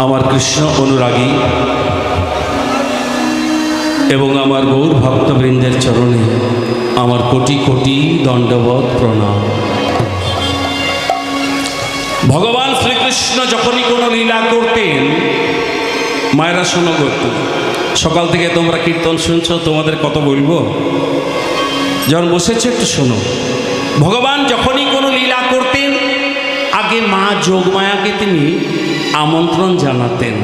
আমার কৃষ্ণ অনুরাগী এবং আমার গৌর ভক্তবৃন্দের চরণে আমার কোটি কোটি দণ্ডবত প্রণাম। ভগবান শ্রীকৃষ্ণ যখনই কোনো লীলা করতেন, মায়েরা শোনো করতো, সকাল থেকে তোমরা কীর্তন শুনছো, তোমাদের কত বলবো, যখন বসেছে একটু শোনো। ভগবান যখনই কোনো লীলা করতেন, আগে মা যোগমায়াকে তিনি আমন্ত্রণ জানাতেন।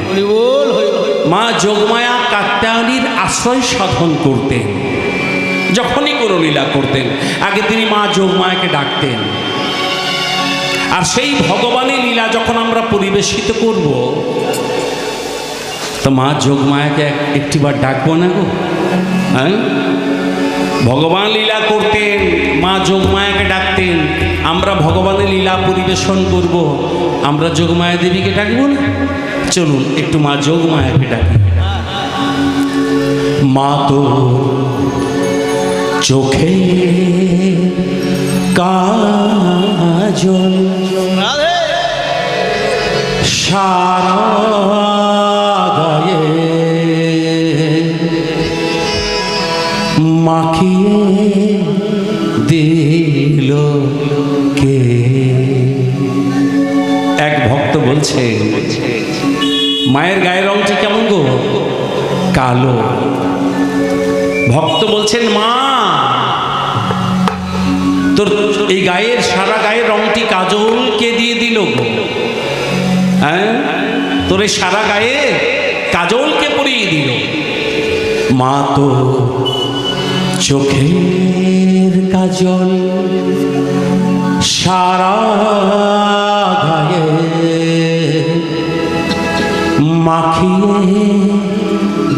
মা যোগমায়া কাত্যায়নীর আশ্রয় সাধন করতেন। যখনই কোনো লীলা করতেন, আগে তিনি মা যোগমায়াকে ডাকতেন। আর সেই ভগবানের লীলা যখন আমরা পরিবেশিত করব, তো মা যোগমায়াকে একটিবার ডাকবো না গো? হ্যাঁ, ভগবান লীলা করতেন, মা যোগমায়াকে ডাকতেন। আমরা ভগবানের লীলা পরিবেশন করব, আমরা যোগমায়া দেবীকে ডাকবো না? চলুন একটু মা যোগমায়াকে ডাকি। মা তো চোখে কাজল সারা গায়ে মাখিয়ে দিল কে। এক ভক্ত বলছে, মায়ের গায়ের রংটি কেমন গো? কালো। ভক্ত বলছেন, মা তোর এই গায়ের সারা গায়ের রংটি কাজল কে দিয়ে দিল গো? হ্যাঁ, তোর এই সারা গায়ে কাজল কে পরিয়ে দিল? মা তো চোখের কাজল সারা গায়ে মাখিয়ে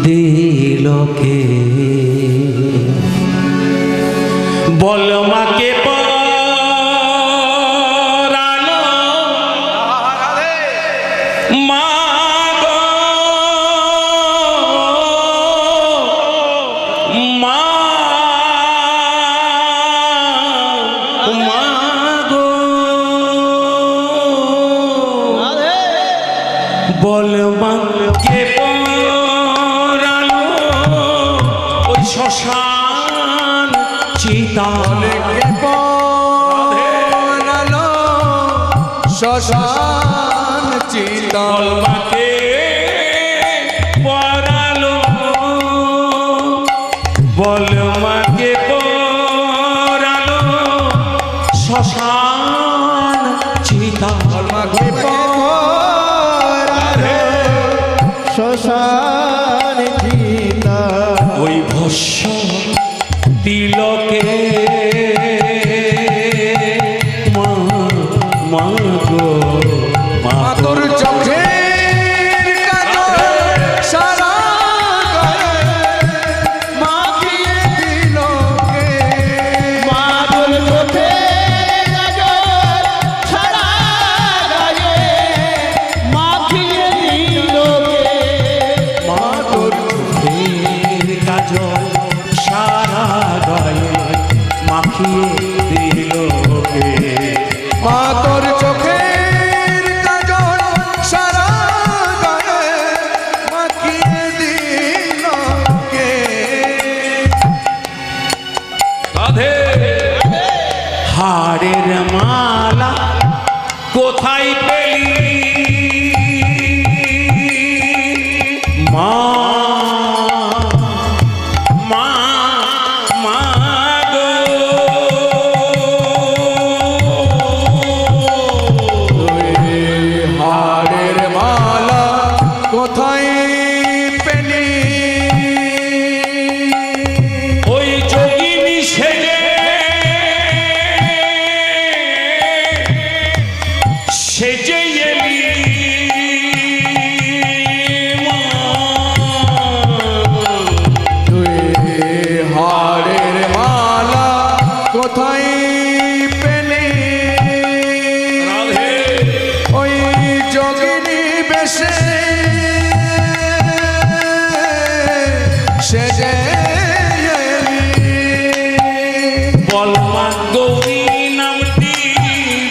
দিল কে। বল মাকে পরানো মা গো, মা গো, বল মাকে পরানো ওই শ্মশান চিতা, শ্মশান চিতা। মাকে পরালো, বল মাকে পরালো শ্মশান চিতা। মাকে পরালো শ্মশান চিতা। ওই ভস্য তিলকে মা মা গো, মা তোর চোখের কাজল সারা গায়ে মাখিয়ে দিল কে। মা তোর চোখের কাজল সারা গায়ে মাখিয়ে দিল কে। মা তোর চোখের কাজল সারা গায়ে মাখিয়ে দিল কে। মা তোর চোখের কাজল সারা গায়ে মাখিয়ে দিল কে। রাধে। হাড়ের মালা কোথায় পেলি মা? মা মা গো, হাড়ের মালা কোথায় পেলি? ওই যোগিনী সেজে সেজে এলি মা। তুই হাড়ের মালা কোথায় পেলি? রাধে। ওই যোগিনী বেশে সেজে এলি। বল মা গৌরী নামটি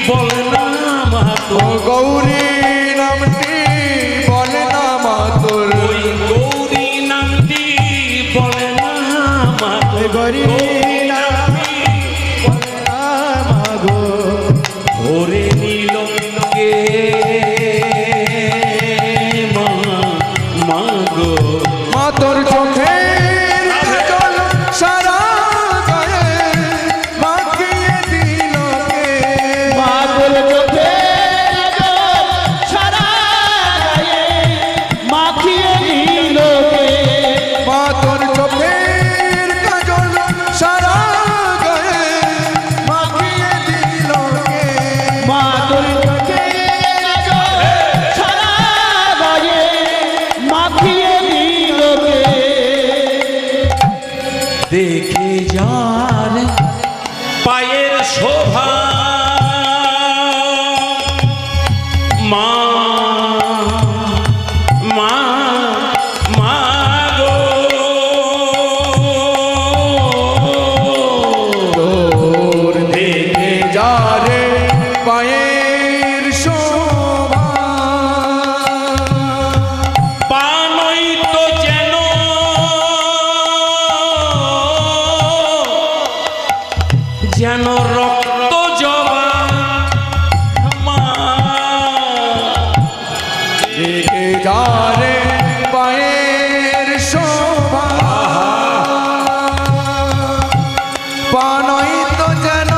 বল না মা তো। গৌরী যারে পায়ের শোভা পানই তো যেন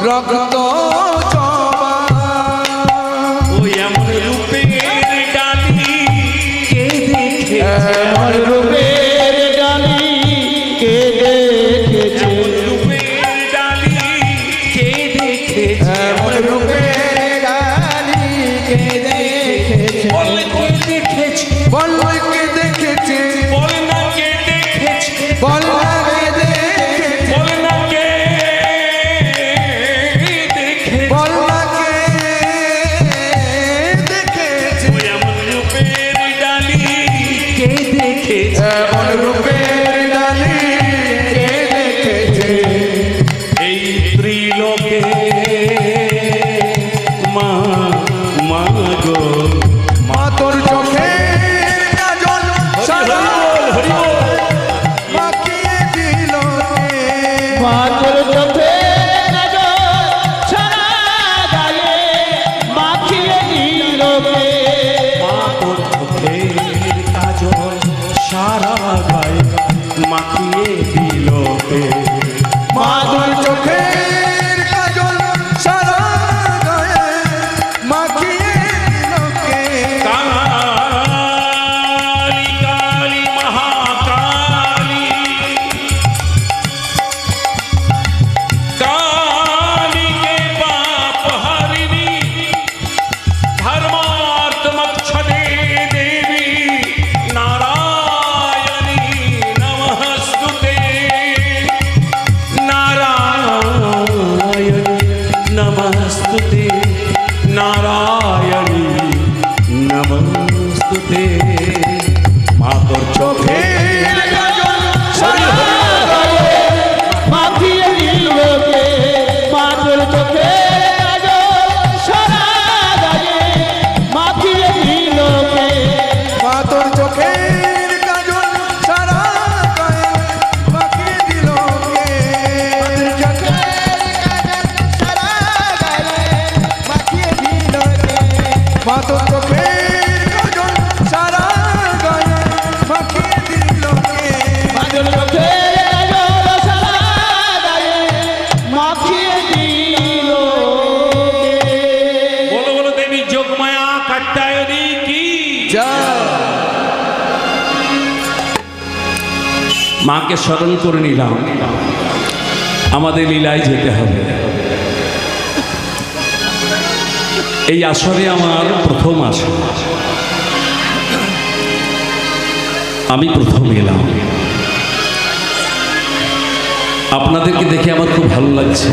রক্ত জবা ওই এমন রূপের ডালি কে দেখে এমন রূপের ডালি কে দেখেছে রূপের ডালি কে দেখেছে এমন রূপের ডালি কে দেখেছে বল কে দেখেছে বল কে দেখেছে বল না কে দেখেছে বল কে দেখেছে বল না কে দেখেছে বল কে দেখেছে ওই এমন রূপের ডালি কে দেখেছে এমন রূপের ডালি কে দেখেছে এই ত্রিলোকে মা মা গো মা তোর চোখে কাজল সারা মাখিয়ে দিল মাতর চোখে কাজল সারা গায়ে মাখিয়ে দিল কে মা তোর চোখের কাজল সারা গায়ে মাখিয়ে দিল কে মা তোর চোখের কাজল সারা গায়ে মাখিয়ে দিল কে কালী কালী মহাকালী काली के पाप हरिणी धर्मात्मक्षदे देवी नारायणी नमस्तुते नारायणी नमस्तुते नारायणी नमस्तुते मातोर चोखे চোখের কাজল সারা মাখিয়ে দিল কে মাতর চোখে কাজল সারা গায়ে মাখিয়ে দিল কে মা তোর চোখের কাজল সারা গায়ে মাখিয়ে দিল কে মা তোর চোখের কাজল সারা গায়ে মাখিয়ে দিল কে মাতর চোখে কাজল সারা গায়ে মাখিয়ে দিল কে बोलो बोलो देवी जोगमाया कात्यायनी की মাকে স্মরণ করে নিলাম আমাদের লীলায় যেতে হবে এই আসরে আমার প্রথম আসর আমি প্রথম এলাম আপনাদেরকে দেখে আমার খুব ভালো লাগছে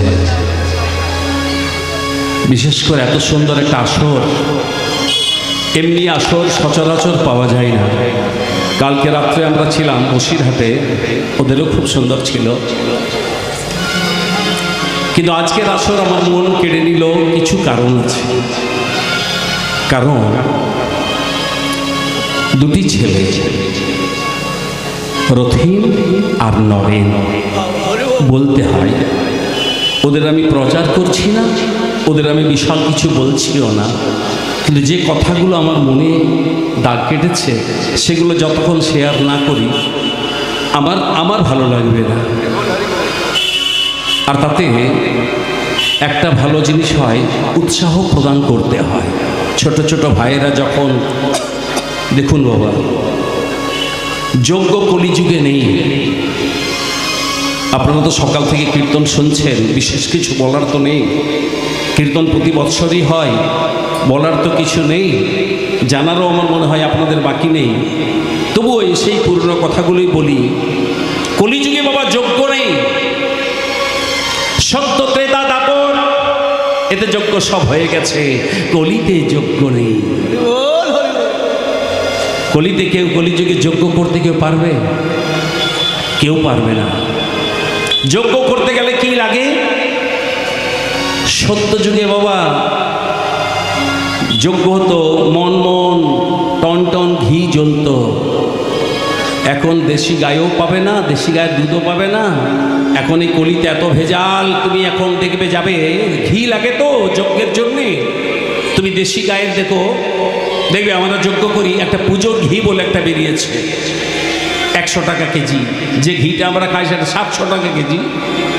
বিশেষ করে এত সুন্দর একটা আসর এমনি আসর সচরাচর পাওয়া যায় না কালকে রাত্রে আমরা ছিলাম বসিরহাটে ওদেরও খুব সুন্দর ছিল কিন্তু আজকের আসর আমার মন কেড়ে নিল কিছু কারণ আছে কারণ দুটি ছেলে রথিন আর নরেন বলতে হয় ওদের আমি প্রচার করছি না ওদের আমি বিশাল কিছু বলছিও না কিন্তু যে কথাগুলো আমার মনে দাগ কেটেছে সেগুলো যতক্ষণ শেয়ার না করি আমার ভালো লাগবে না আর তাতে একটা ভালো জিনিস হয় উৎসাহ প্রদান করতে হয় ছোট ছোট ভাইয়েরা যখন দেখুন বাবা যোগ্য কলিযুগে নেই আপনারা তো সকাল থেকে কীর্তন শুনছেন বিশেষ কিছু বলার তো নেই কীর্তন প্রতি বৎসরই হয় বলার তো কিছু নেই জানারও আমার মনে হয় আপনাদের বাকি নেই তবুও সেই পুরনো কথাগুলোই বলি কলিযুগে বাবা যোগ্য নেই সত্য ত্রেতা দাপর এতে যোগ্য সব হয়ে গেছে কলিতে যোগ্য নেই কলিতে কেউ কলিযুগে যোগ্য করতে কেউ পারবে কেউ পারবে না যোগ্য করতে গেলে কি লাগে সত্য যুগে বাবা যোগ্য হতো মন মন টন টন ঘি জ্বলত এখন দেশি গায়েও পাবে না দেশি গায়ের দুধও পাবে না এখন এই কলিতে এত ভেজাল তুমি এখন দেখবে যাবে ঘি লাগে তো যজ্ঞের জন্যে তুমি দেশি গায়ের দেখো, দেখবে আমরা যজ্ঞ করি, একটা পুজোর ঘি বলে একটা বেরিয়েছে, 100 টাকা কেজি। যে ঘিটা আমরা খাই সেটা 700 টাকা কেজি,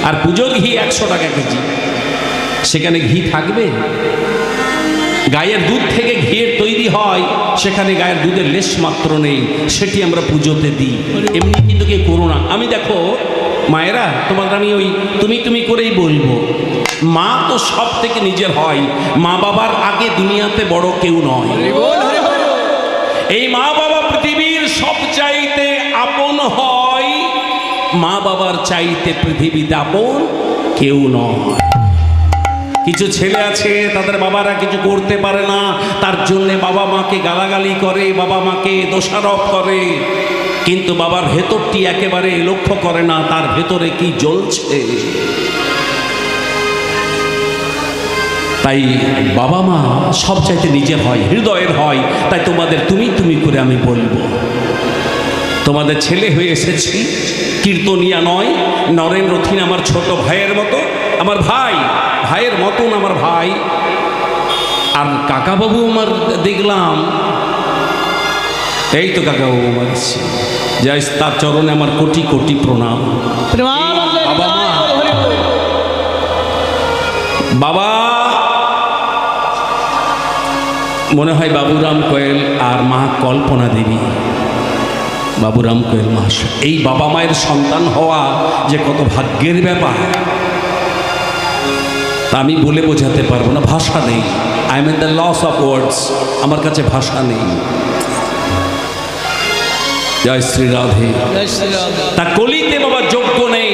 আর পুজোর ঘি 100 টাকা কেজি। সেখানে ঘি থাকবে? গায়ের দুধ থেকে ঘিয়ের তৈরি হয়, সেখানে গায়ের দুধের লেশ মাত্র নেই, সেটি আমরা পুজোতে দিই। এমনি কিন্তু কেউ করো না। আমি দেখো মায়েরা, তোমাদের আমি ওই তুমি করেই বলবো, মা তো সব থেকে নিজের হয়, মা বাবার আগে দুনিয়াতে বড় কেউ নয়। এই মা বাবা পৃথিবীর সব চাইতে আপন হয়, মা বাবার চাইতে পৃথিবীতে আপন কেউ নয়। কিছু ছেলে আছে তাদের বাবারা কিছু করতে পারে না, তার জন্যে বাবা মাকে গালাগালি করে, বাবা মাকে দোষারোপ করে, কিন্তু বাবার ভেতরটি একেবারে লক্ষ্য করে না তার ভেতরে কি জ্বলছে। তাই বাবা মা সব চাইতে নিজের হয়, হৃদয়ের হয়। তাই তোমাদের তুমি করে আমি বলবো, তোমাদের ছেলে হয়ে এসেছি, কীর্তনিয়া নয়, নরেন রথিন আমার ছোট ভাইয়ের মতো, আমার ভাইয়ের মতন আমার ভাই। আর কাকাবাবু আমার দেখলাম, এই তো কাকাবাবু আমার এসছে, যাই তার চরণে আমার কোটি কোটি প্রণাম। বাবা মা, বাবা মনে হয় বাবুরাম কোয়েল আর মা কল্পনা দেবী, বাবুরাম কোয়েল মহাশয়। এই বাবা মায়ের সন্তান হওয়া যে কত ভাগ্যের ব্যাপার তা আমি বলে বোঝাতে পারবো না, ভাষা নেই। I am in the loss of words, আমার কাছে ভাষা নেই। জয় শ্রী রাধে। তা কলিতে বাবা যোগ্য নেই,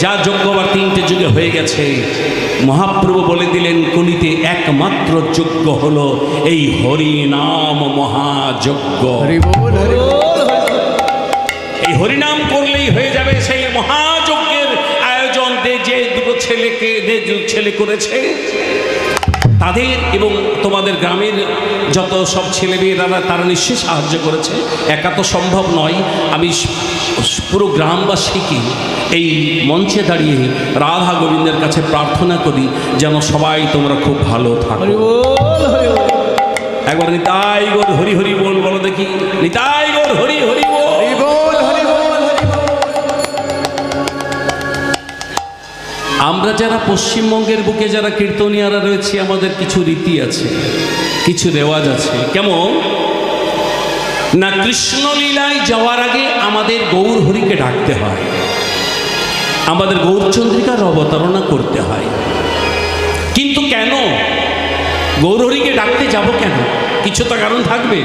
যা যোগ্য আবার 3টে যুগে হয়ে গেছে। মহাপ্রভু বলে দিলেন কলিতে একমাত্র যোগ্য হলো এই হরি নাম মহাযজ্ঞ। এই হরিনাম করলেই হয়ে যাবে সেই মহাযজ্ঞের আয়োজন। যে দুটো ছেলে করেছে তাদের এবং তোমাদের গ্রামের যত সব ছেলেমেয়েরা তারা নিশ্চয়ই সাহায্য করেছে, একা তো সম্ভব নয়। আমি পুরো গ্রামবাসীকে এই মঞ্চে দাঁড়িয়ে রাধা গোবিন্দের কাছে প্রার্থনা করি যেন সবাই তোমরা খুব ভালো থাকো। একবার নিতাই গৌর হরি হরি বল, বলো দেখি, নিতাই গৌর হরি হরি বল। আমরা যারা পশ্চিমবঙ্গের বুকে যারা কীর্তনিয়ারা রয়েছি, আমাদের কিছু রীতি আছে, কিছু রেওয়াজ আছে। কেমন না, কৃষ্ণলীলায় যাওয়ার আগে আমাদের গৌর হরিকে ডাকতে হয়, আমাদের গৌরচন্দ্রিকার অবতারণা করতে হয়। কিন্তু কেন গৌর হরিকে ডাকতে যাব কেন? কিছু তো কারণ থাকবে।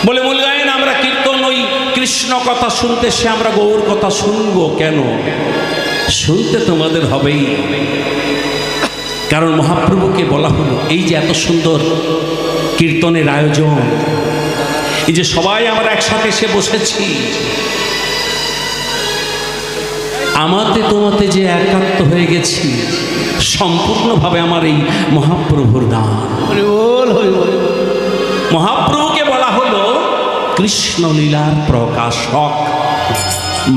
বলে মূল্যায়ন আমরা কীর্তন ওই কৃষ্ণ কথা শুনতে, সে আমরা গৌর কথা শুনবো কেন? শুনতে তোমাদের হবেই, কারণ মহাপ্রভুকে বলা হলো এই যে এত সুন্দর কীর্তনের আয়োজন, এই যে সবাই আমরা একসাথে এসে বসেছি, আমাতে তোমাতে যে একাত্ম হয়ে গেছি, সম্পূর্ণভাবে আমার এই মহাপ্রভুর দান। মহাপ্রভুকে বলা হলো কৃষ্ণলীলার প্রকাশক।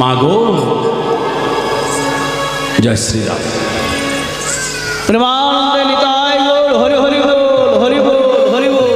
মাগো জয় শ্রীরাম। প্রেমানন্দে নিতাই গৌর হরি হরি বল, হরি বল, হরি বল।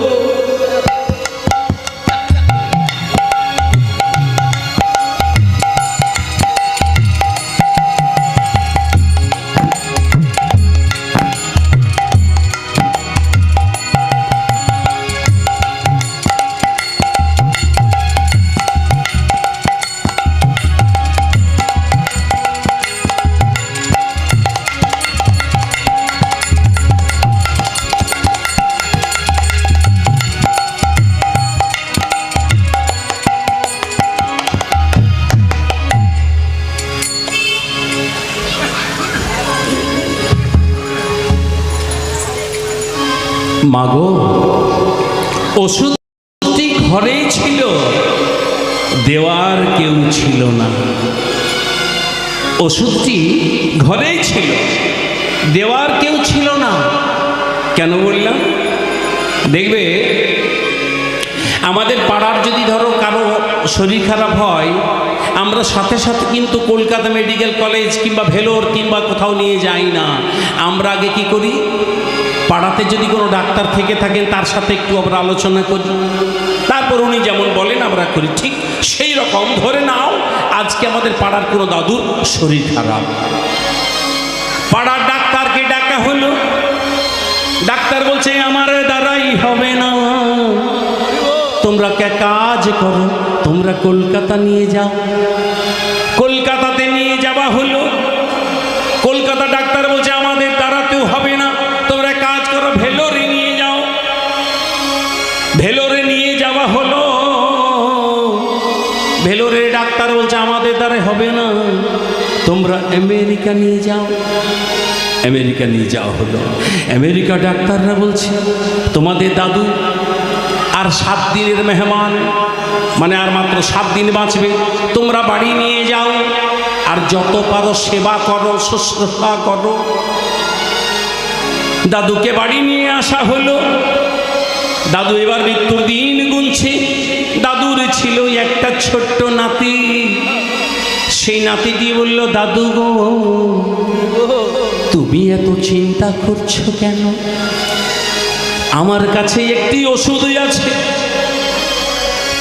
মাগো, ওষুধটি ঘরেই ছিল, দেওয়ার কেউ ছিল না। ওষুধটি ঘরেই ছিল, দেওয়ার কেউ ছিল না। কেন বললাম? দেখবে আমাদের পাড়ার যদি ধরো কারো শরীর খারাপ হয়, আমরা সাথে সাথে কিন্তু কলকাতা মেডিকেল কলেজ কিংবা ভেলোর কিংবা কোথাও নিয়ে যাই না। আমরা আগে কি করি, পাড়াতে যদি কোনো ডাক্তার থেকে থাকেন তার সাথে একটু আমরা আলোচনা করি, তারপর উনি যেমন বলেন আমরা করি। ঠিক সেই রকম ধরে নাও আজকে আমাদের পাড়ার কোনো দাদুর শরীর খারাপ, পাড়ার ডাক্তারকে ডাকা হলো। ডাক্তার বলছে আমার দ্বারাই হবে না, তোমরা কে কাজ করো, তোমরা কলকাতা নিয়ে যাও। কলকাতাতে নিয়ে যাওয়া হলো। কলকাতা ডাক্তার বলছে আমাদের দ্বারাতেও হবে না, তোমরা কাজ করো ভেলোরে নিয়ে যাও। ভেলোরে নিয়ে যাওয়া হলো। ভেলোরের ডাক্তার বলছে আমাদের দ্বারা হবে না, তোমরা আমেরিকা নিয়ে যাও। আমেরিকা নিয়ে যাওয়া হলো। আমেরিকা ডাক্তাররা বলছে তোমাদের দাদু আর 7 দিনের মেহমান, মানে আর মাত্র 7 দিন বাঁচবে, তোমরা বাড়ি নিয়ে যাও আর যত পারো সেবা করো, শুশ্রূষা করো। দাদুকে বাড়ি নিয়ে আসা হলো। দাদু এবার মৃত্যুর দিন গুনছে। দাদুর ছিল একটা ছোট্ট নাতি। সেই নাতিটি বলল, দাদু গো তুমি এত চিন্তা করছো কেন? আমার কাছে একটি ওষুধ আছে,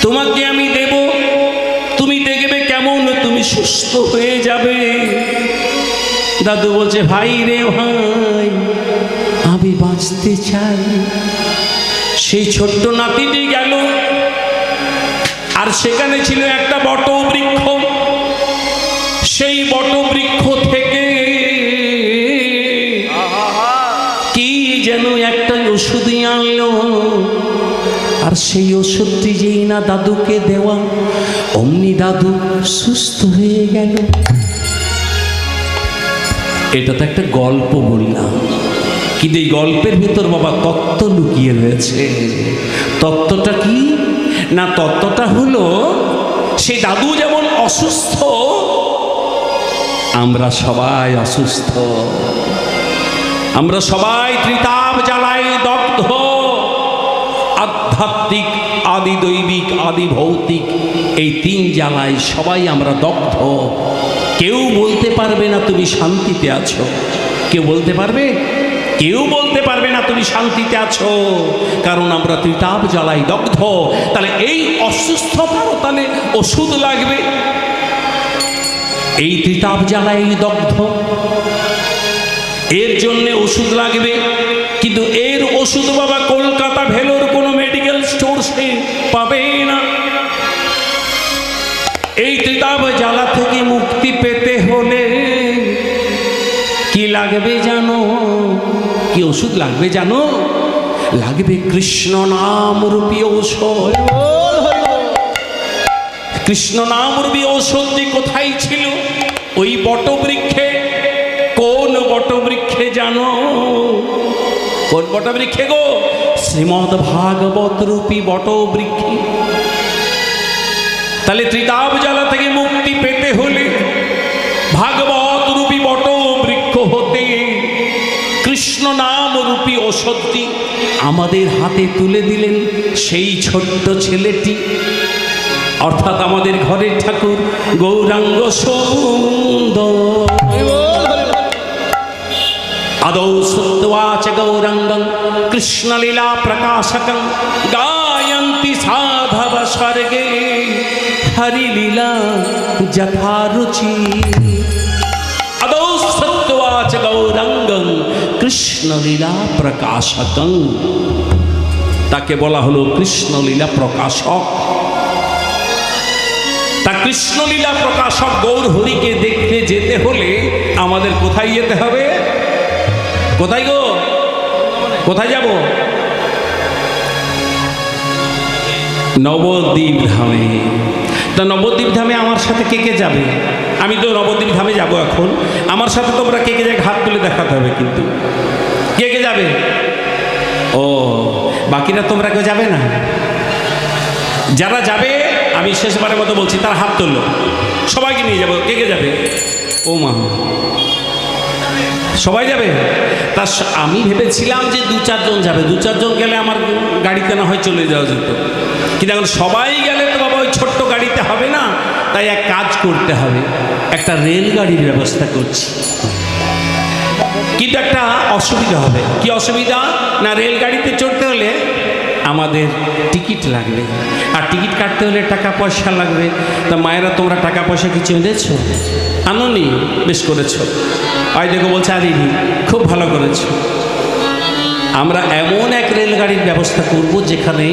তোমাকে আমি দেব, তুমি দেখবে কেমন তুমি সুস্থ হয়ে যাবে। দাদু বলছে ভাই রে ভাই, আমি বাঁচতে চাই। সেই ছোট্ট নাতিটি গেল, আর সেখানে ছিল একটা বটবৃক্ষ। সেই বটবৃক্ষ থেকে কি যেন একটা ওষুধ আনলো, আর সেই ওষুধটি যেই না দাদুকে দেওয়া, অমনি দাদু সুস্থ হয়ে গেল। এটা তো একটা গল্প বললাম, কিন্তু এই গল্পের ভিতর বাবা তত্ত্ব লুকিয়ে রয়েছে। তত্ত্বটা কি না, তত্ত্বটা হলো সেই দাদু যেমন অসুস্থ, আমরা সবাই অসুস্থ। আমরা সবাই ত্রিতাপ জ্বালাই দগ্ধ। আধ্যাত্মিক, আদি দৈবিক, আদি ভৌতিক, এই 3 জ্বালায় সবাই আমরা দগ্ধ। কেউ বলতে পারবে না তুমি শান্তিতে আছো। কেউ বলতে পারবে? কেউ বলতে পারবে না তুমি শান্তিতে আছো, কারণ আমরা ত্রিতাপ জ্বালাই দগ্ধ। তাহলে এই অসুস্থতারও তাহলে ওষুধ লাগবে। এই ত্রিতাপ জ্বালাই দগ্ধ, এর জন্য ওষুধ লাগবে। কিন্তু এর ওষুধ বাবা কলকাতা ভেলোর কোনো মেডিকেল স্টোর সে পাবে না। এই ত্রিতাপ জ্বালা থেকে মুক্তি পেতে হলে কি লাগবে জানো? কি ওষুধ লাগবে জানো? লাগবে কৃষ্ণ নাম রূপী ঔষধ। কৃষ্ণ নাম রূপী ঔষধটি কোথায় ছিল? ওই বটবৃক্ষে। কোন বটবৃক্ষে জানো? কোন বটবৃক্ষে গো? শ্রীমদ্ ভাগবত রূপী বটবৃক্ষে। তাহলে ত্রিতাপ জ্বালা থেকে মুক্তি পেতে হলে ভাগবত রূপী বটবৃক্ষ হতে কৃষ্ণ নাম রূপী ঔষধটি আমাদের হাতে তুলে দিলেন সেই ছোট্ট ছেলেটি, অর্থাৎ আমাদের ঘরের ঠাকুর গৌরাঙ্গ সুন্দর। আদৌ শ্রুত্বাচ গৌরাঙ্গং কৃষ্ণলীলা প্রকাশকং গায়ন্তি সাধব স্বর্গে হরিলীলা যথা রুচি। আদৌ শ্রুত্বাচ গৌরাঙ্গং কৃষ্ণলীলা প্রকাশকং, তাকে বলা হলো কৃষ্ণলীলা প্রকাশক। তা কৃষ্ণলীলা প্রকাশক গৌর হরিকে দেখতে যেতে হলে আমাদের কোথায় যেতে হবে? কোথায় গো? কোথায় যাব? নবদ্বীপ ধামে। তা নবদ্বীপ ধামে আমার সাথে কে কে যাবে? আমি তো নবদ্বীপ ধামে যাব এখন। আমার সাথে তোমরা কে কে যাবে হাত তুলে দেখাতে হবে, কিন্তু কে কে যাবে? ও, বাকিরা তোমরা কেউ যাবে না? যারা যাবে আমি শেষবারের মতো বলছি, তার হাত তুললো, সবাইকে নিয়ে যাবো। কে কে যাবে? ও মা, সবাই যাবে? তা আমি ভেবেছিলাম যে 2-4 জন যাবে। 2-4 জন গেলে আমার গাড়িতে না হয় চলে যাওয়া যেত, কিন্তু এখন সবাই গেলে তো বাবা ওই ছোট্ট গাড়িতে হবে না। তাই এক কাজ করতে হবে, একটা রেলগাড়ির ব্যবস্থা করছি। কিন্তু একটা অসুবিধা হবে। কি অসুবিধা? না, রেলগাড়িতে চড়তে হলে আমাদের টিকিট লাগবে, আর টিকিট কাটতে হলে টাকা পয়সা লাগবে। তা মায়েরা, তোমরা টাকা পয়সা কিছু এনেছো? আনোনি? বেশ করেছো। আই দেখো বলছে, আরে খুব ভালো করেছো। আমরা এমন এক রেলগাড়ির ব্যবস্থা করব যেখানে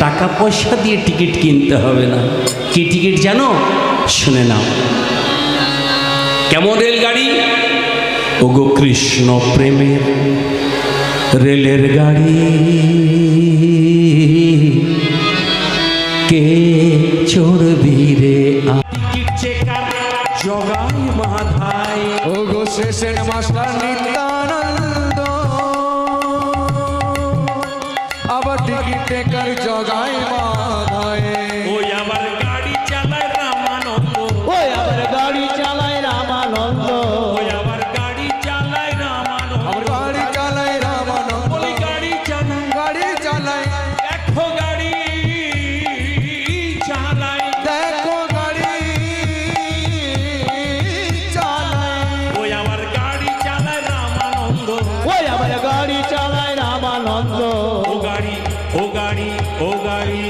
টাকা পয়সা দিয়ে টিকিট কিনতে হবে না। কি টিকিট জানো? শুনে নাও। কেমন রেলগাড়ি? ওগো কৃষ্ণ প্রেমের রেলের গাড়ি, কে চড়বি রে? টিকিট চেকার জগাই মাথায়, ও গো শেষের মাস্টার নিত্যানন্দ, আবার টিকিট টেকার জগাই মাথায়। ওই আবার গাড়ি চালায় রামানন্দ, ওই আবার গাড়ি চালায় রামানন্দ, ওই আবার গাড়ি চালায় রামানন্দ, আবার গাড়ি চালায় রামানন্দ, ওই গাড়ি চালায়, গাড়ি চালায়, দেখো গাড়ি চালায়, দেখো গাড়ি চালায়। ওই আবার গাড়ি চালায় রামানন্দ, ওই আবার গাড়ি চালায় রামানন্দ। ও গাড়ি, ও গাড়ি, ও গাড়ি,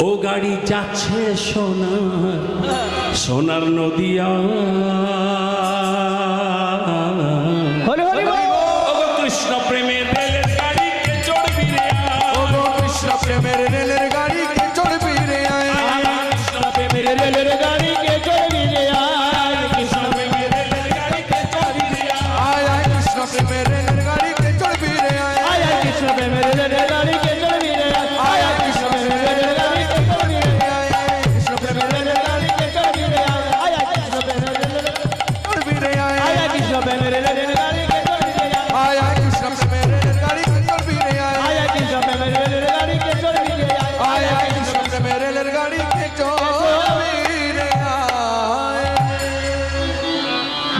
ও গাড়ি যাচ্ছে সোনার সোনার নদিয়া। হরি হরি বল। ওগো কৃষ্ণ প্রেমের রেলের গাড়ি, কে চড়বি রে? ও গো কৃষ্ণ প্রেমের রেলের গাড়ি, কে চড়বি রে? কৃষ্ণ প্রেমের রেলের গাড়ি কে চড়বি রে? কৃষ্ণ প্রেমের রেলের গাড়ি, কে চড়বি রে? আয় আয় কৃষ্ণ প্রেমের রেলের গাড়ি, কে চড়বি রে? আয় আয় কৃষ্ণ প্রেমের রেলের গাড়ি কে চড়বি রে? আয় আয় কৃষ্ণ প্রেমের রেলের গাড়ি কে চড়বি রে? আয় আয় কৃষ্ণ প্রেমের রেলের গাড়ি কে চড়বি রে? আয় আয় কৃষ্ণ প্রেমের রেলের চড়বি রে? আয় আয় কৃষ্ণ প্রেমের রেলের গাড়ি কে চড়বি রে? আয় আয় কৃষ্ণ প্রেমের রেলের গাড়ি, কে চড়বি রে? আয় আয় কৃষ্ণ প্রেমের রেলের গাড়ি কে চড়বি রে? আয় আয় কৃষ্ণ প্রেমের রেলের গাড়ি, কে চড়বি রে?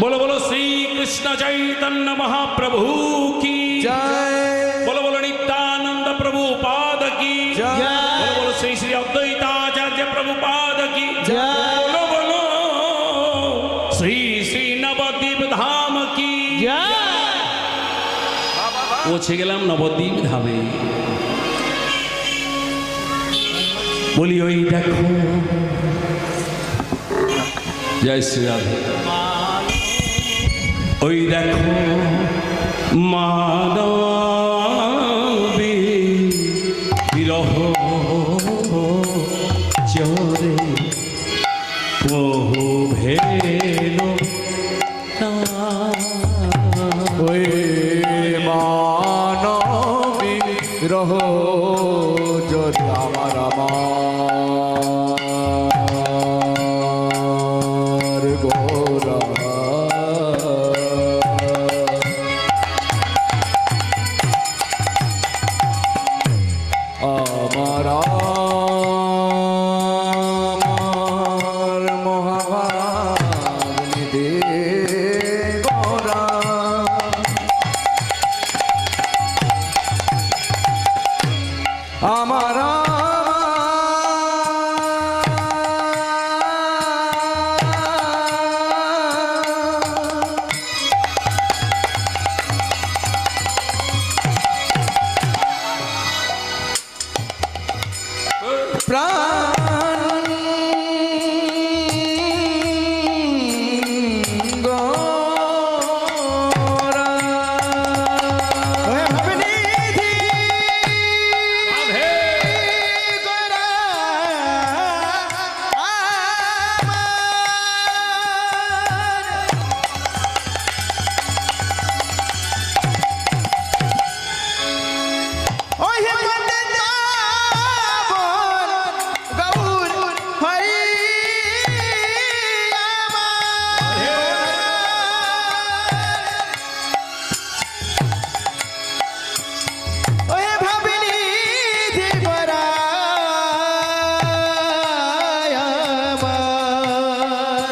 বলো বলো শ্রী কৃষ্ণ চৈতন্য মহাপ্রভু কি জয় বলো বলো নিত্যানন্দ প্রভু পাদ কি জয়। বলো বলো শ্রী শ্রী অদ্বৈতাচার্য প্রভু পাদ কি জয়। বলো বলো শ্রী শ্রী নবদ্বীপ ধাম কি পৌঁছে গেলাম নবদ্বীপ ধামে। বলি ওই দেখো, জয় শ্রী রাধে, ওই দেখো মানবী বিরহ চরে বহু ভেলো না। ওই মানবী রহ যদি আমার আমার গোরা আমার আমার মহাভাবনী দে গোরা আমার প্রাণ গোরা নিধি রাধে গোরা ওই হেমন্তে যাবন গৌর হরি আমার ওই ভাবিনি দিবরা আমার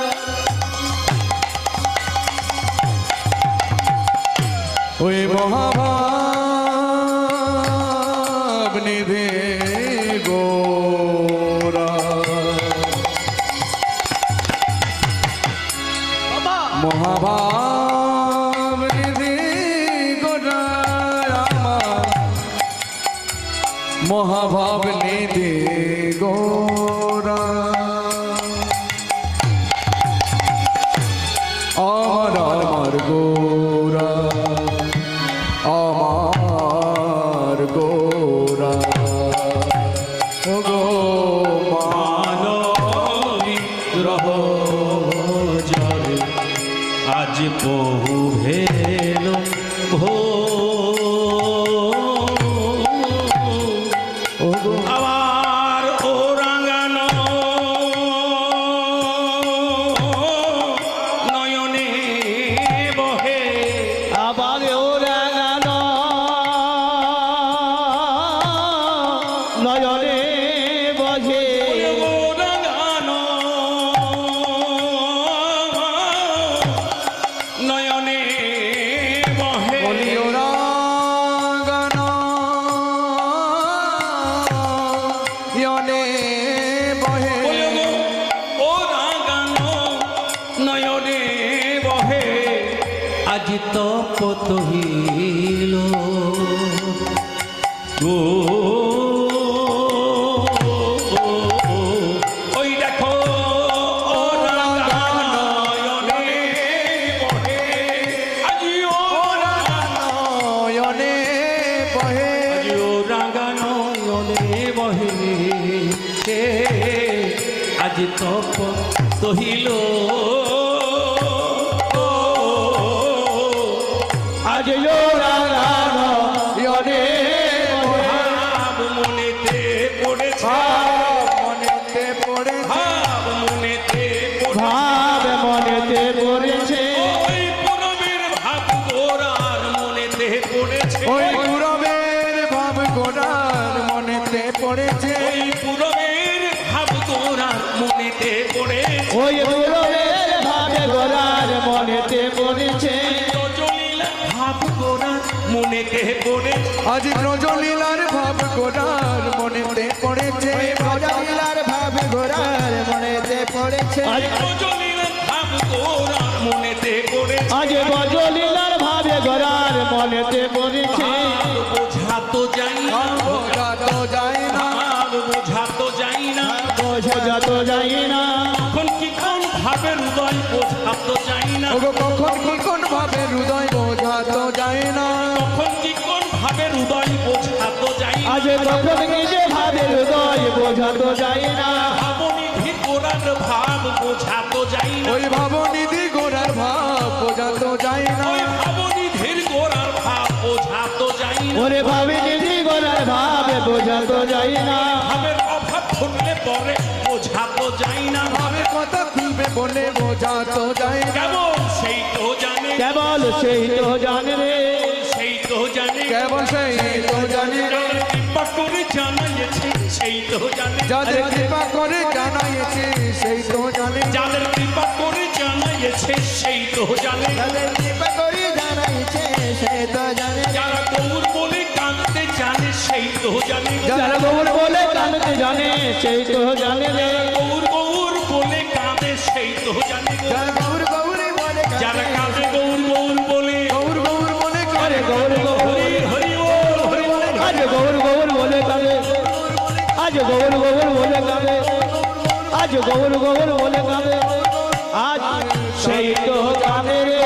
ওই মহাভাব নিধে গোরা বাবা মহাভাব নিধি গোরা আমার গোরা আমার গোরা ও গো মানবী গ্রহ জলে আজ বহু ভেল ভো ও গো আবার ও রাঙানো নয়নে বহে আবার ওরা গান নয়নে বহে ও রাঙানো নয়নে বহে বলিও রাগান ইয়নে বহে ও রাঙানো নয়নে বহে আজ তপত হইল গো ওই দেখো ও রাঙানো নয়নে বহে আজ ও রাঙানো নয়নে বহে আজ ও রাঙানো নয়নে বহে আজ তপত হইল আজ ওরা গান ইয়নে ভাব মনেতে পড়েছে মনেতে পড়ে ভাব মনেতে পড়েছে ভাব মনেতে পড়েছে ওই পুরবের ভাব গোরার মনেতে পড়েছে ওই গুরবের ভাব গোড়ার মনেতে পড়েছে ওই পুরবের ভাব গোরার মনেতে পড়েছে ওই পুরবের ভাবে গোরার মনেতে পড়েছে রজনীলা ভাব গোরার মনেতে পড়েছে আজ ব্রজলীলার ভাব গোড়ার মনেতে পড়েছে ব্রজলীলার ভাবে গোরার মনেতে পড়েছে আজ রজনীলা ভাব গোরার মনেতে পড়েছে আজ ব্রজলীলার ভাবে গোরার মনেতে পড়েছে ভাব বোঝা তো যাই না বোঝা তো যায় না ভাব বোঝা তো যাই না বোঝা যত যাই না কখন কি কোন ভাবে হৃদয় বোঝা তো যাই না ওগো কখন কি কোন ভাবে হৃদয় বোঝা তো যায় না কখন কি কোন ভাবে হৃদয় বোঝা তো যাই না আজ তখন নিজে ভাবে হৃদয় বোঝা তো যাই না ভাবনিধি গোরার ভাব বোঝা তো যাই না ওই ভাবনিধি গোড়ার ভাব বোঝা তো যায় না ওই ভাবনিধির গোরার ভাব বোঝা তো যাই না ওরে ভাবে নিজে গোরার ভাবে বোঝা তো যাই না ভাবের অভাব ঘটলে পরে বোঝা তো যাই না ভাবের কথা খুলবে বলে বোঝা তো যায় না কেমন সেই তো জানে কেবল সেই তো জানে রে সেই তো জানে কেবল সেই তো জানে যাদের কৃপা করে জানাইছে সেই তো জানে যাদের কৃপা করে জানাইছে সেই তো জানে যাদের কৃপা করে জানাইছে সেই তো জানে যাদের কৃপা করি জানাইছে সে তো জানে যারা গৌর বলে কাঁদতে জানে সেই তো জানে যারা গৌর বলে কানতে জানে সেই তো জানে রে গৌর গৌর বলে কাঁদে সেই তো জানে যারা গৌর গৌরী বলে যারা কাঁদে গৌর গৌর বলে গৌর গৌর বলে আরে গৌর গৌর হরি হরি বল হরি বল আজ গৌর গৌর বলে কাঁদে আজ গৌর গৌর বলে কাঁদে আজ গৌর গৌর বলে কাঁদে আজ সেই তো কাঁদে রে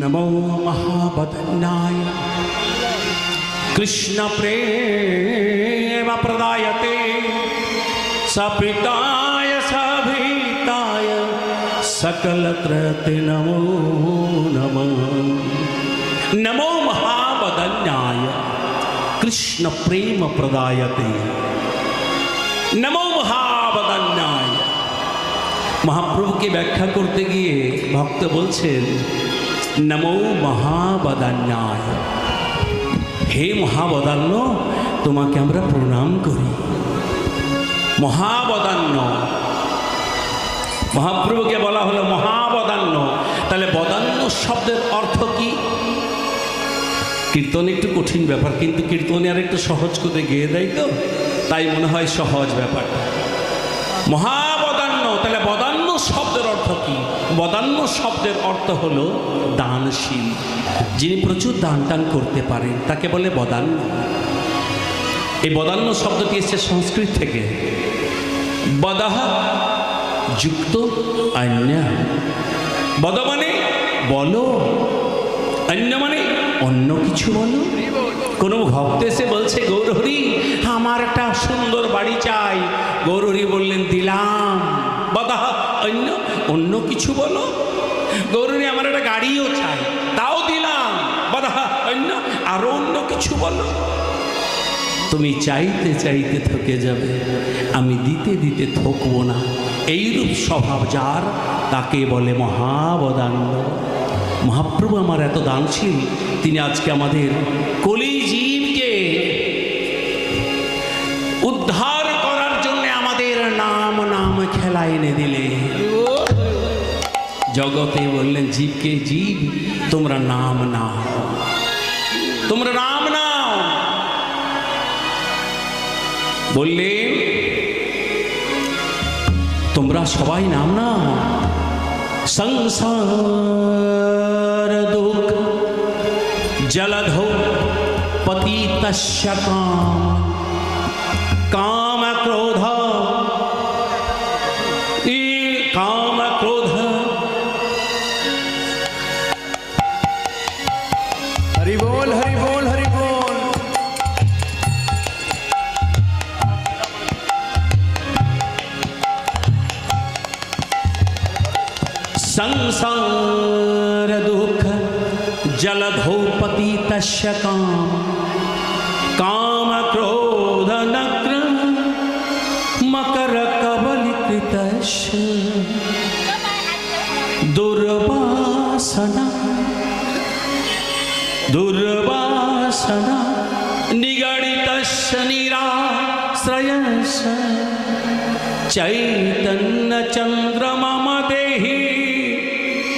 नमो महाबदनाय कृष्ण प्रेम प्रदायते सपिताय सभीताय सकल कृति नमो नमः नमो महाबदनाय कृष्ण प्रेम प्रदायते नमो महाबदनाय মহাপ্রভুকে ব্যাখ্যা করতে গিয়ে ভক্ত বলছেন নমো মহাবদান্যায় হে মহাবদান্য তোমাকে আমরা প্রণাম করি মহাবদান্য মহাপ্রভুকে বলা হলো মহাবদান্য তাহলে বদান্য শব্দের অর্থ কি কীর্তন একটু কঠিন ব্যাপার কিন্তু কীর্তনে আর একটু সহজ করে গেয়ে দেয় তো তাই মনে হয় সহজ ব্যাপারটা মহাবদান্য তাহলে বদান্য শব্দের অর্থ কি বদান্য শব্দের অর্থ হলো দানশীল, যিনি প্রচুর দান টান করতে পারেন তাকে বলে বদান্য। এই বদান্য শব্দটি এসেছে সংস্কৃত থেকে। বদাহ যুক্ত অন্য, বদ মানে বলো, অন্য মানে অন্য কিছু বলো। কোনো ভক্ত এসে বলছে গৌরহরি আমার একটা সুন্দর বাড়ি চাই, গৌরহরি বললেন দিলাম। বদাহ অন্য, অন্য কিছু বলো। গৌরহরি আমার একটা গাড়িও চাই, তাও দিলাম। বদাহ অন্য, আরো অন্য কিছু বলো। তুমি চাইতে চাইতে থকে যাবে, আমি দিতে দিতে থকবো না। এইরূপ স্বভাব যার, তাকে বলে মহাবদান্য। মহাপ্রভু আমার এত দানশীল, তিনি আজকে আমাদের কলি জীবকে উদ্ধার করার জন্য আমাদের নাম নাম খেলা এনে দিলে। জগতে বললেন জীবকে, জীব তোমরা নাম নাও, তোমরা নাম নাও। বললেন তোমরা সবাই নাম নাও। সংসার দুঃখ জলধৌ পতিতস্য কাম ক্রোধ কাম ক্রোধ। हरि बोल हरि बोल हरि बोल। संसार दुख जलधौ पतितस्य काम क्रोध नक्र मकर कबलिकृतस्य दुर्वासना दुर्वासना निगडितस्य निराश्रयस्य चैतन्य चन्द्रमम देहि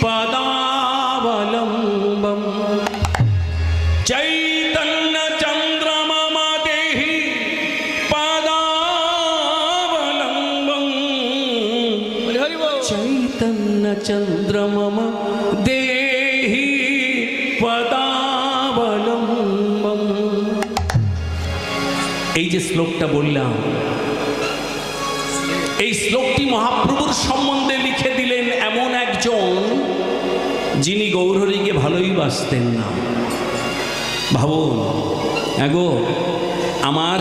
पदावलम्बम्। चैतन्य चन्द्रमम देहि पदावलम्बम्। चैतन्य चन्द्रमम देहि पदावलम्बम्। এই যে শ্লোকটা বললাম, এই শ্লোকটি মহাপ্রভুর সম্বন্ধে লিখে দিলেন এমন একজন যিনি গৌরহরিকে ভালোই বাসতেন না। ভাবুন, এগো আমার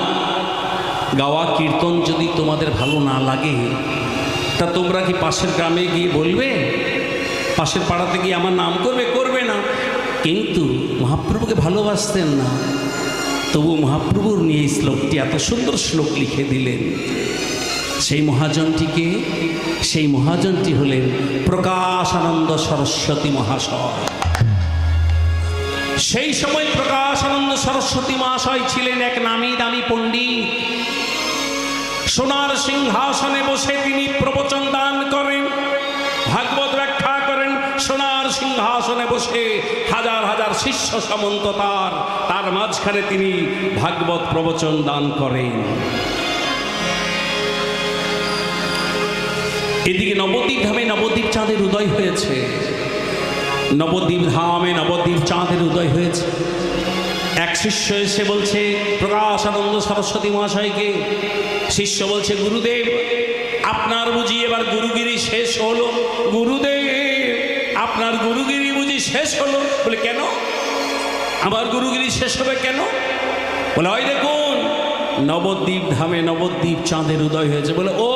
গাওয়া কীর্তন যদি তোমাদের ভালো না লাগে, তা তোমরা কি পাশের গ্রামে গিয়ে বলবে? পাশের পাড়াতে গিয়ে আমার নাম করবে? করবে না। কিন্তু মহাপ্রভুকে ভালোবাসতেন না, তবু মহাপ্রভুর নিয়ে এই শ্লোকটি, এত সুন্দর শ্লোক লিখে দিলেন। সেই মহাজনটিকে, সেই মহাজনটি হলেন প্রকাশানন্দ সরস্বতী মহাশয়। সেই সময় প্রকাশানন্দ সরস্বতী মহাশয় ছিলেন এক নামি দামি পণ্ডিত। সোনার সিংহাসনে বসে তিনি প্রবচন দান করেন, ভাগবত ব্যাখ্যা করেন। সোনার সিংহাসনে বসে হাজার হাজার শিষ্য সামন্ত তার মাঝখানে তিনি ভাগবত প্রবচন দান করেন। এদিকে নবদ্বীপ ধামে নবদ্বীপ চাঁদের উদয় হয়েছে। নবদ্বীপ ধামে নবদ্বীপ চাঁদের উদয় হয়েছে। এক শিষ্য এসে বলছে প্রকাশানন্দ সরস্বতী মহাশয়কে, শিষ্য বলছে গুরুদেব আপনার বুঝি এবার গুরুগিরি শেষ হলো? গুরুদেব আপনার গুরুগিরি বুঝি শেষ হলো? বলে কেন আমার গুরুগিরি শেষ হবে কেন? বলে ওই দেখুন নবদ্বীপ ধামে নবদ্বীপ চাঁদের উদয় হয়েছে। বলে ও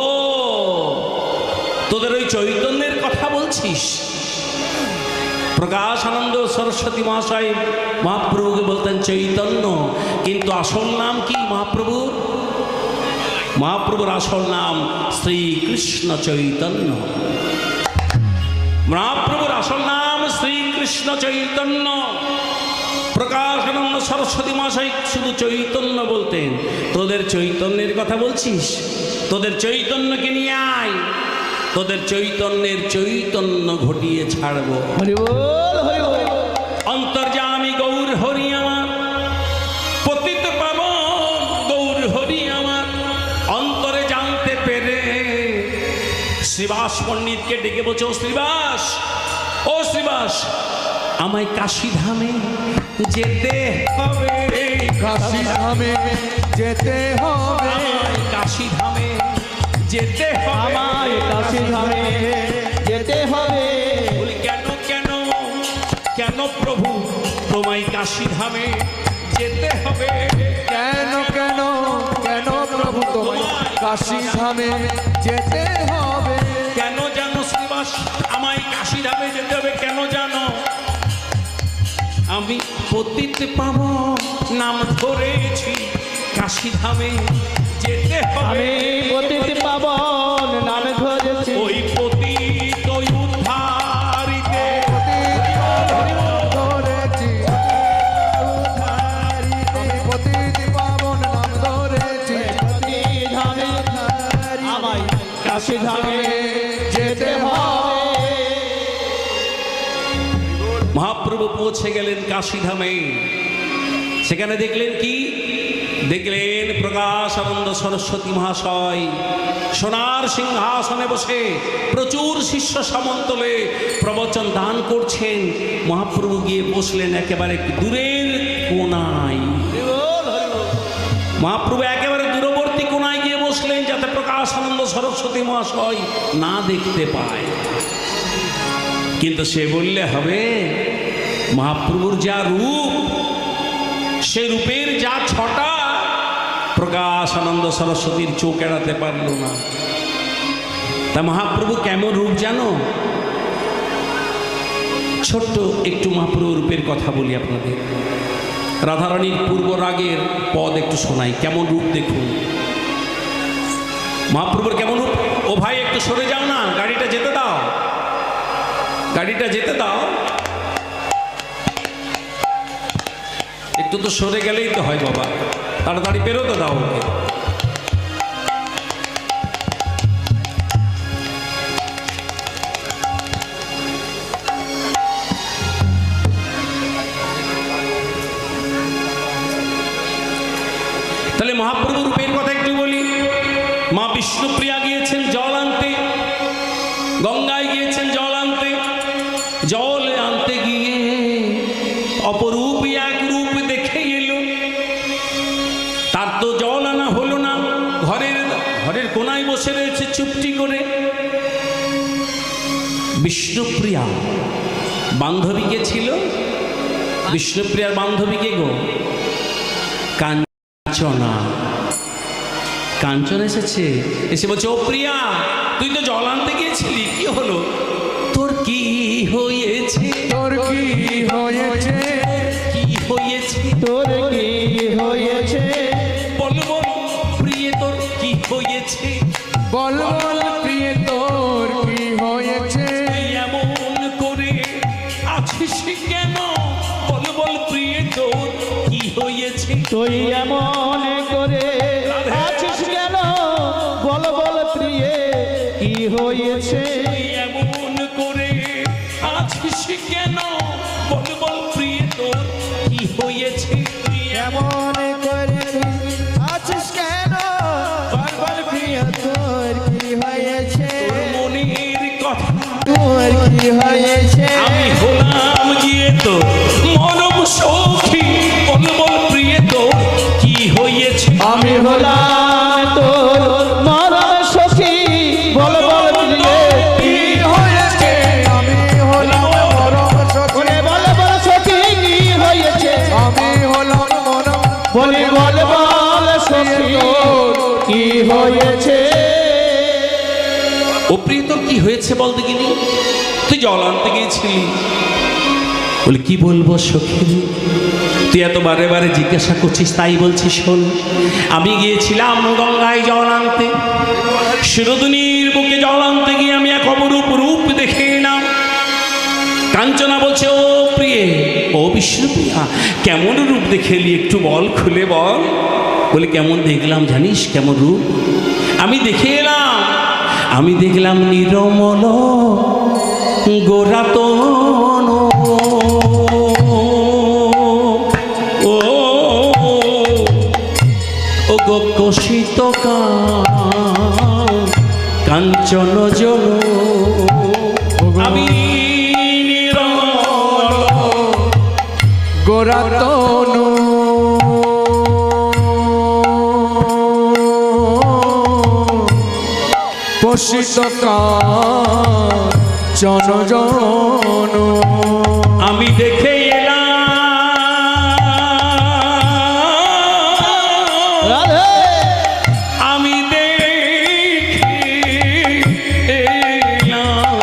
তোদের ওই চৈতন্যের কথা বলছিস? প্রকাশানন্দ সরস্বতী মহাশয় মহাপ্রভুকে বলতেন চৈতন্য, কিন্তু আসল নাম কি মহাপ্রভুর? মহাপ্রভুর আসল নাম শ্রীকৃষ্ণ চৈতন্য। মহাপ্রভুর আসল নাম শ্রীকৃষ্ণ চৈতন্য। প্রকাশানন্দ সরস্বতী মহাশয় শুধু চৈতন্য বলতেন। তোদের চৈতন্যের কথা বলছিস? তোদের চৈতন্যকে নিয়ে আয়, তোদের চৈতন্যের চৈতন্য ঘটিয়ে ছাড়বো। হরি বল হরি বল। অন্তর্যামী গৌর হরি আমার, পতিত পাবন গৌর হরি আমার। অন্তরে জানতে পেরে শ্রীবাস পণ্ডিতকে ডেকে বলছে, ও শ্রীবাস, ও শ্রীবাস, আমায় কাশী ধামে যেতে হবে। কাশী ধামে যেতে হবে, আমায় কাশী ধামে যেতে হবে। আমায় কাশী ধামে যেতে হবে। বলি কেন কেন কেন প্রভু তোমায় কাশী ধামে যেতে হবে? কেন কেন কেন প্রভু তোমায় কাশী ধামে যেতে হবে? কেন জানো শ্রীবাস আমায় কাশী ধামে যেতে হবে? কেন জানো? আমি পতিত পাবন নাম ধরেছি, কাশী ধামে যেতে হবে। আমি পতিত পাবন নামে ধরেছি, ওই পতিত ওই উদ্ধারিতে ধরেছি, আমি পতিত পাবন নাম ধরেছি, কাশী ধামে আমায় কাশী ধামে যেতে হবে। মহাপ্রভু পৌঁছে গেলেন কাশী ধামে। সেখানে দেখলেন কি? দেখলেন প্রকাশানন্দ সরস্বতী মহাশয় সোনার সিংহাসনে বসে প্রচুর শিষ্য সামন্তলে প্রবচন দান করছেন। মহাপ্রভু গিয়ে বসলেন একেবারে দূরের কোনায়। মহাপ্রভু একেবারে দূরবর্তী কোনায় গিয়ে বসলেন, যাতে প্রকাশানন্দ সরস্বতী মহাশয় না দেখতে পায়। কিন্তু সে বললে হবে? মহাপ্রভুর যা রূপ, সে রূপের যা ছটা, প্রকাশানন্দ সরস্বতীর চোখ এড়াতে পারল না। তা মহাপ্রভু কেমন রূপ জানো? ছোট্ট একটু মহাপ্রভু রূপের কথা বলি আপনাদের। রাধারানীর পূর্ব রাগের পদ একটু শোনাই, কেমন রূপ দেখুন মহাপ্রভুর কেমন রূপ। ও ভাই একটু সরে যাও না, গাড়িটা যেতে দাও, গাড়িটা যেতে দাও। একটু তো সরে গেলেই তো হয় বাবা, তাড়াতাড়ি বেরোতে দাও ওকে। তাহলে মহাপ্রভু রূপের কথা একটু বলি। মা বিষ্ণুপ্রিয়া গিয়েছেন জল আনতে, গঙ্গায় গিয়েছেন জল আনতে। জল আনতে গিয়ে অপরূপ এক রূপ দেখে এলো। তার তো জল আনা হলো না, ঘরের কোনায় বসে রয়েছে চুপটি করে। বিষ্ণুপ্রিয়া বান্ধবী কে ছিল? বিষ্ণুপ্রিয়ার বান্ধবী কে গো? কাঞ্চনা। কাঞ্চন এসেছে, এসে বলছে, ও প্রিয়া, তুই তো জল আনতে গিয়েছিলি, কি হলো? তোর কি হয়েছে? তোর কি হয়েছে? কি হয়েছে? তোর কি হয়েছে? বল বল প্রিয়ে, তোর কি হয়েছে? বল বল প্রিয়ে, তোর কি হয়েছে? তুই এমন করে আছিস কেন? বল বল প্রিয়ে, তোর কি হয়েছে? তুই এমন করে আছিস কেন? বল বল প্রিয়ে, কি হয়েছে? তুই এমন করে আছিস কেন? বল বল প্রিয়ে, তোর কি হয়েছে? তুই এমন করে আছিস কেন? বল বল প্রিয়ে, তোর কি হয়েছে? মনের কথা তোর কি হয়েছে? আমি হলাম গিয়ে তো মরম সখী। বল বল প্রিয়ে, তোর কি হয়েছে? আমি হলাম তোর মরণ সখী, বল বল প্রিয়ে, কি হয়েছে? আমি হলাম মরম সখী। বলে বল বল সখী, কি হয়েছে? আমি হলাম মরম বলি বল বল সখী, কি হয়েছে? ও প্রিয়, তোর কি হয়েছে বল দেখিনি। তুই জল আনতে গিয়েছিলি। বলে কি বলবো সখী, তুই এত বারে বারে জিজ্ঞাসা করছিস, তাই বলছি শোন। আমি গিয়েছিলাম গঙ্গায় জল আনতে। শিরোদিনীর বুকে জল আনতে গিয়ে আমি এক অপরূপ রূপ দেখে এলাম। কাঞ্চনা বলছে, ও প্রিয়ে, ও বিষ্ণুপ্রিয়া, কেমন রূপ দেখে এলি, একটু বল, খুলে বল। বলে কেমন দেখলাম জানিস? কেমন রূপ আমি দেখে এলাম? আমি দেখলাম নিরমল গোরাতন, ও গো কষিত কাঞ্চন জন গোরাতনু পোষিত কাঞ্চন জনু আমি দেখে এলাম রাধে আমি দেখে এলাম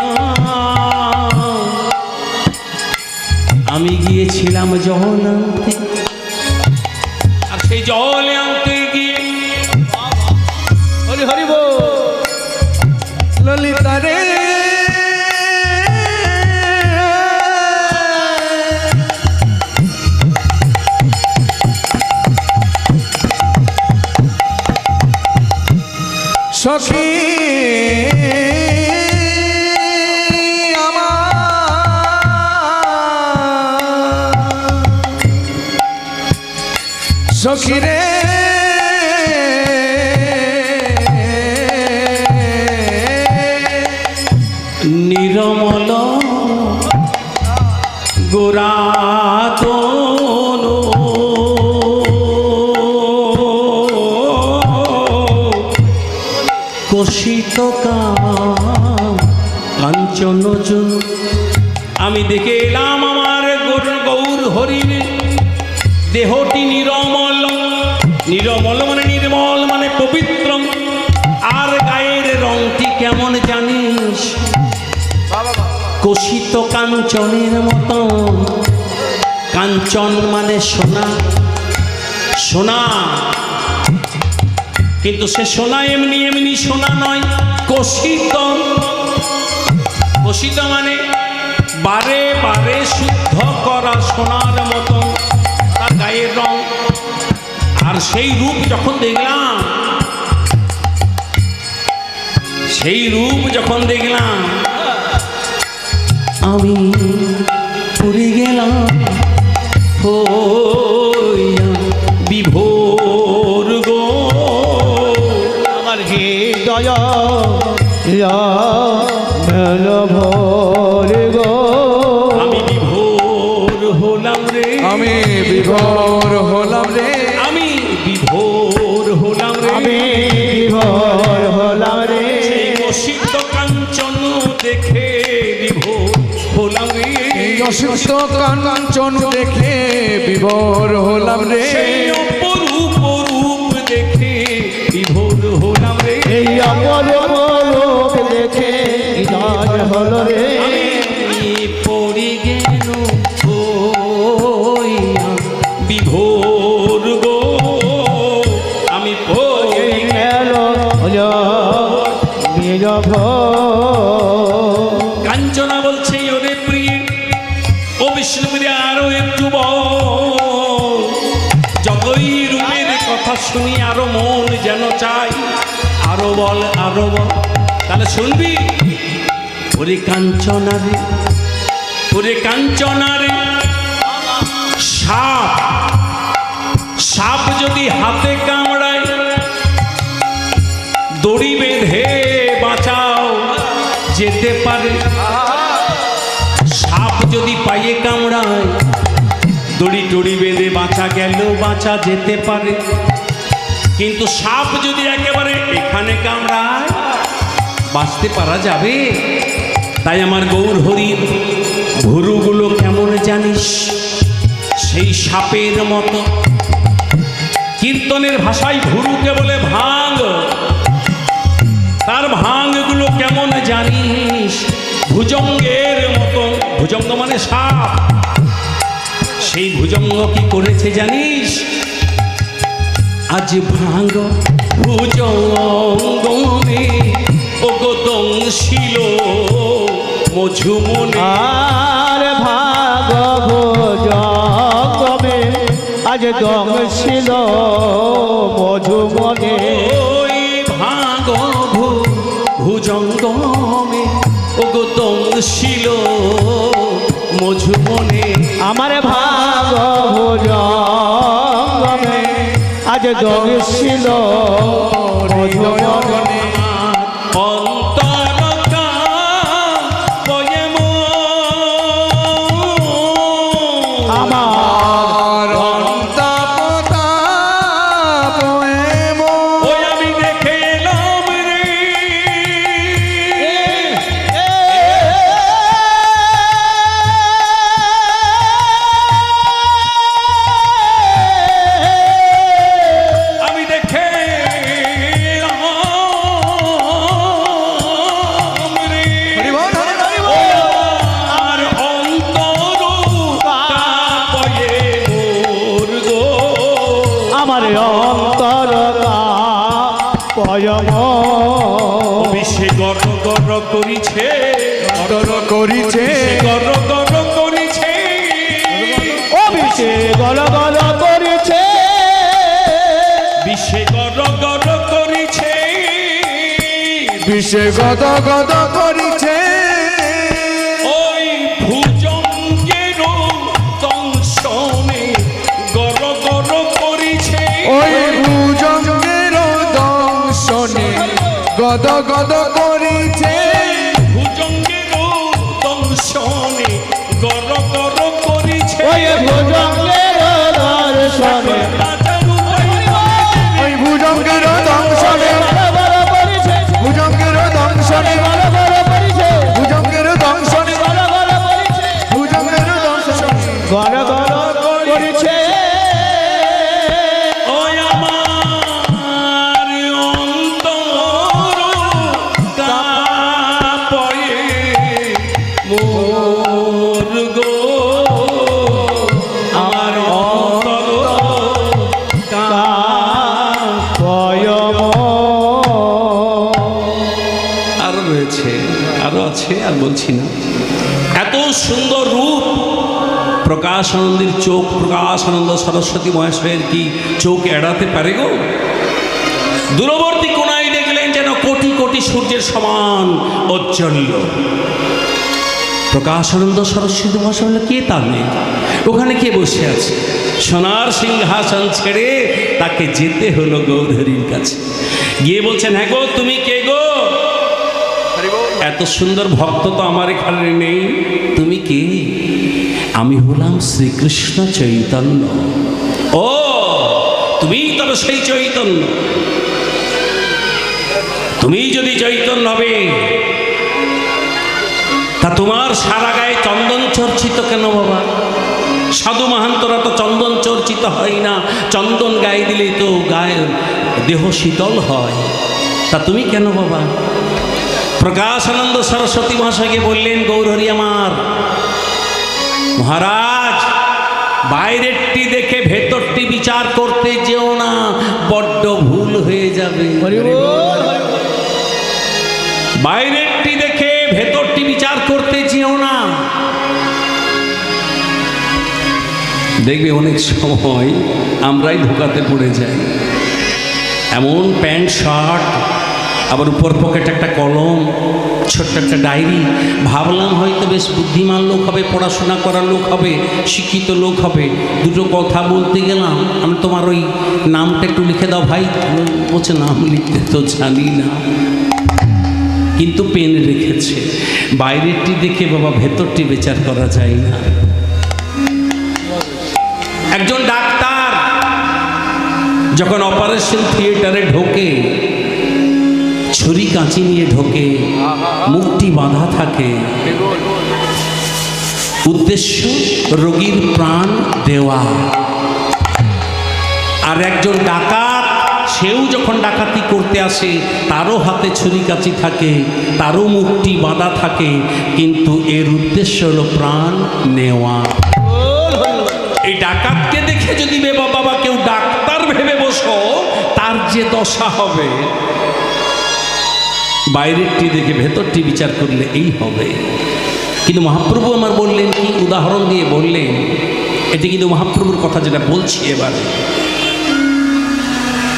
আমি গিয়েছিলাম জল আনতে আর সেই জল আনতে গিয়ে হরি হরি বল ললিতা রে সখী আমার সখী রে নিরমল গোরাতন কষিত কাঞ্চন জন আমি দেখে এলাম আমার গৌর হরির দেহটি নিরমল নিরমল মানে নির্মল মানে পবিত্র আর গায়ের রংটি কেমন জানিস কষিত কাঞ্চনের মতো কাঞ্চন মানে সোনা সোনা কিন্তু সে সোনা এমনি এমনি সোনা নয় কষিত কষিত মানে বারে বারে শুদ্ধ করা সোনার মতো তার গায়ের রং আর সেই রূপ যখন দেখলাম সেই রূপ যখন দেখলাম আমি পুরে গেলাম বিভোর গো আমার হৃদয় মেল ভরে গো আমি বিভোর হলাম রে আমি বিভোর হলাম রে আমি বিভোর হলাম রে আমি বিভোর হলাম রে সেই কষিত কাঞ্চন দেখে বিভোর হলাম রে অসুস্থ কাঞ্চন দেখে বিভোর হলাম রে সেই অপরূপ রূপ দেখে বিভোর হলাম রে এই অমর লোক দেখে ইজাজ হলো রে আমি পড়ে গেল বিভোর গো আমি পড়ে গেল নিজ কাঞ্চনা বলছে ওরে প্রিয় ও বিষ্ণুপুরে আরো একটু বল যতই রূপের কথা শুনি আরো মন যেন চাই আরো বল তাহলে শুনবি ওরে কাঞ্চনারে ওরে কাঞ্চনারে সাপ সাপ যদি হাতে কামড়ায় দড়ি বেঁধে বাঁচাও যেতে পারে সাপ যদি পায়ে কামড়ায় দড়ি টড়ি বেঁধে বাঁচা গেল বাঁচা যেতে পারে কিন্তু সাপ যদি একেবারে এখানে কামড়ায় বাঁচতে পারা যাবে তাই আমার গৌর হরির ভুরুগুলো কেমন জানিস সেই সাপের মতো কীর্তনের ভাষায় ভুরুকে বলে ভাঙ তার ভাঙগুলো কেমন জানিস ভুজঙ্গের মতো ভুজঙ্গ মানে সাপ সেই ভুজঙ্গ কি করেছে জানিস আজ ভাঙ ভুজঙ্গমে ওগতং ছিল মঝুমনে আর ভাগ ভোজঙ্গমে আজ দং ছিল মধুমনে ওই ভাঙ ভুজঙ্গমে ওগতং ছিল মঝুমনে আমার ভাগ ভোজঙ্গমে আজ দং ছিল মধুমনে আমার অভিষে গর গর করিছে গর করিছে গর গর করিছে অভিষে গল গল করেছে বিষে গর গর করিছে বিষে গদ গদ করিছে ওই ভুজঙ্গের দংশনে গর গর করিছে ওই ভুজঙ্গের দংশনে গদ গদ করিছে ভুজঙ্গের দংশনে গর গর করিছে ওই ভুজঙ্গের দর্শনে ওই ভুজঙ্গের দংশনে বড় করেছে ভুজঙ্গের দংশনে বড় করেছে ভুজঙ্গের দংশনে বড় করেছে ভুজঙ্গের দংশনে গড় গড় করেছে ওই আমার অন্তর কাঁপয়ে মোর গো আমার অন্তর পয়ম আরো রয়েছে আরো আছে আর বলছি না এত সুন্দর রূপ প্রকাশানন্দের চোখ প্রকাশানন্দ সরস্বতী মহাশয়ের কি চোখ এড়াতে পারে গো দূরবর্তী কোনায় দেখলেন যেন কোটি কোটি সূর্যের সমান ঔজ্জ্বল্য প্রকাশানন্দ সরস্বতী মহাশয় হলো কে তা নেই ওখানে কে বসে আছে সোনার সিংহাসন ছেড়ে তাকে যেতে হলো গৌরহরির কাছে গিয়ে বলছেন হ্যাঁ গো তুমি কে গো এত সুন্দর ভক্ত তো আমার এখানে নেই তুমি কে আমি হলাম শ্রীকৃষ্ণ চৈতন্য ও তুমি তবে সেই চৈতন্য তুমি যদি চৈতন্য হবে তা তোমার সারা গায়ে চন্দন চর্চিত কেন বাবা সাধু মাহান্তরা তো চন্দন চর্চিত হয় না চন্দন গায়ে দিলে তো গায়ে দেহ শীতল হয় তা তুমি কেন বাবা প্রকাশানন্দ সরস্বতী মহাশয়কে বললেন গৌরহরি আমার মহারাজ বাইরেরটি দেখে ভেতরটি বিচার করতে যেও না বড্ড ভুল হয়ে যাবে বাইরেরটি দেখে ভেতরটি বিচার করতে যেও না দেখবে অনেক সময় আমরাই ধোকাতে পড়ে যাই এমন প্যান্ট শার্ট আবার উপর পকেট একটা কলম ছোট্ট একটা ডায়েরি ভাবলাম হয়তো বেশ বুদ্ধিমান লোক হবে পড়াশোনা করার লোক হবে শিক্ষিত লোক হবে দুটো কথা বলতে গেলাম আমি তোমার ওই নামটা একটু লিখে দাও ভাই বলছে নাম লিখতে তো জানি না কিন্তু পেন রেখেছে বাইরেরটি দেখে বাবা ভেতরটি বিচার করা যায় না একজন ডাক্তার যখন অপারেশন থিয়েটারে ঢোকে ছুরি কাঁচি নিয়ে ঢোকে মুখটি বাঁধা থাকে উদ্দেশ্য রোগীর প্রাণ দেওয়া আর একজন ডাকাত সেও যখন ডাকাতি করতে আসে তারও হাতে ছুরি কাঁচি থাকে তারও মুখটি বাঁধা থাকে কিন্তু এর উদ্দেশ্য হলো প্রাণ নেওয়া এই ডাকাতকে দেখে যদি বাবা কেউ ডাক্তার ভেবে বসো তার যে দশা হবে বাইরেরটি দেখে ভেতরটি বিচার করলে এই হবে কিন্তু মহাপ্রভু আমার বললেন কি উদাহরণ দিয়ে বললেন এটি কিন্তু মহাপ্রভুর কথা যেটা বলছি এবারে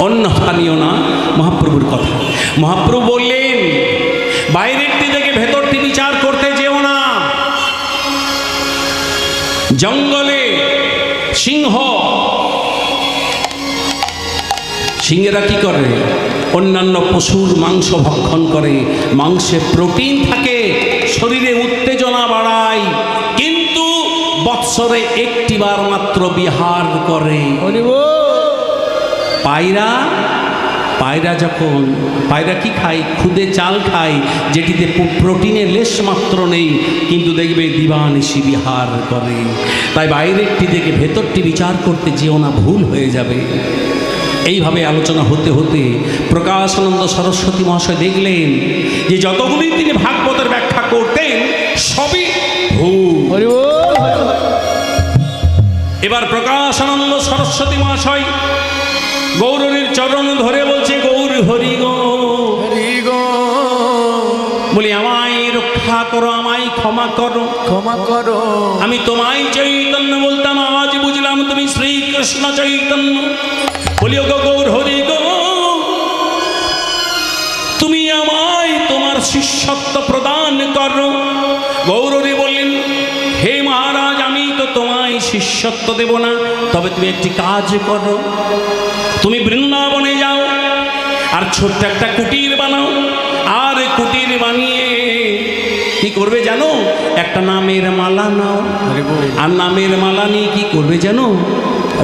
অন্য স্থানীয় না মহাপ্রভুর কথা মহাপ্রভু বললেন বাইরেরটি দেখে ভেতরটি বিচার করতে যেও না জঙ্গলে সিংহেরা কি করে অন্যান্য পশুর মাংস ভক্ষণ করে মাংসে প্রোটিন থাকে শরীরে উত্তেজনা বাড়ায় কিন্তু বৎসরে একটিবার মাত্র বিহার করে পায়রা কি খায় খুদে চাল খায় যেটিতে প্রোটিনের লেশ মাত্র নেই কিন্তু দেখবে দিবানিশি বিহার করে তাই বাইরেরটি দেখে ভেতরটি বিচার করতে যেও না ভুল হয়ে যাবে এইভাবে আলোচনা হতে হতে প্রকাশানন্দ সরস্বতী মহাশয় দেখলেন যে যতগুলি তিনি ভাগবতের ব্যাখ্যা করতেন সবই ভুল এবার প্রকাশানন্দ সরস্বতী মহাশয় গৌরহরির চরণ ধরে বলছে গৌর হরি গো ক্ষমা করো। ক্ষমা করো। আমি তোমায় চৈতন্য বলতাম, আজ বুঝলাম তুমি শ্রীকৃষ্ণ চৈতন্য। বলিও গো গৌর হরি গো, তুমি আমায় তোমার শিষ্যত্ব প্রদান করো। গৌরী বললেন, হে মহারাজ, আমি তো তোমায় শিষ্যত্ব দেব না, তবে তুমি একটি কাজ করো। তুমি বৃন্দাবনে যাও আর ছোট্ট একটা কুটির বানাও, আর কুটির বানিয়ে কি করবে জানো? একটা নামের মালা নাও, আর নামের মালা নিয়ে কি করবে জানো?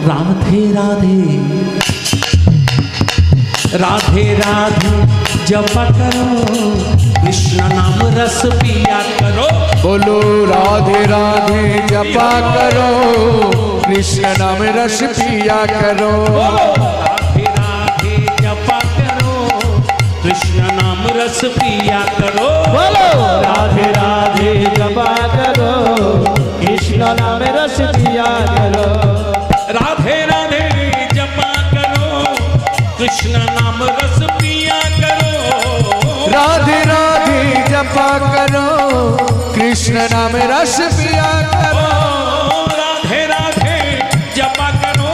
রাধে রাধে राधे राधे जपा करो, कृष्ण नाम रस पिया करो। बोलो राधे राधे जपा करो, कृष्ण नाम रस पिया करो। राधे राधे जपा करो, कृष्ण नाम रस पिया करो। बोलो राधे राधे जपा करो, कृष्ण नाम रस पिया करो। राधे राधे जपा करो, कृष्ण नाम रस पिया करो। राधे राधे जपा करो, कृष्ण नाम रस पिया करो। राधे राधे जपा करो,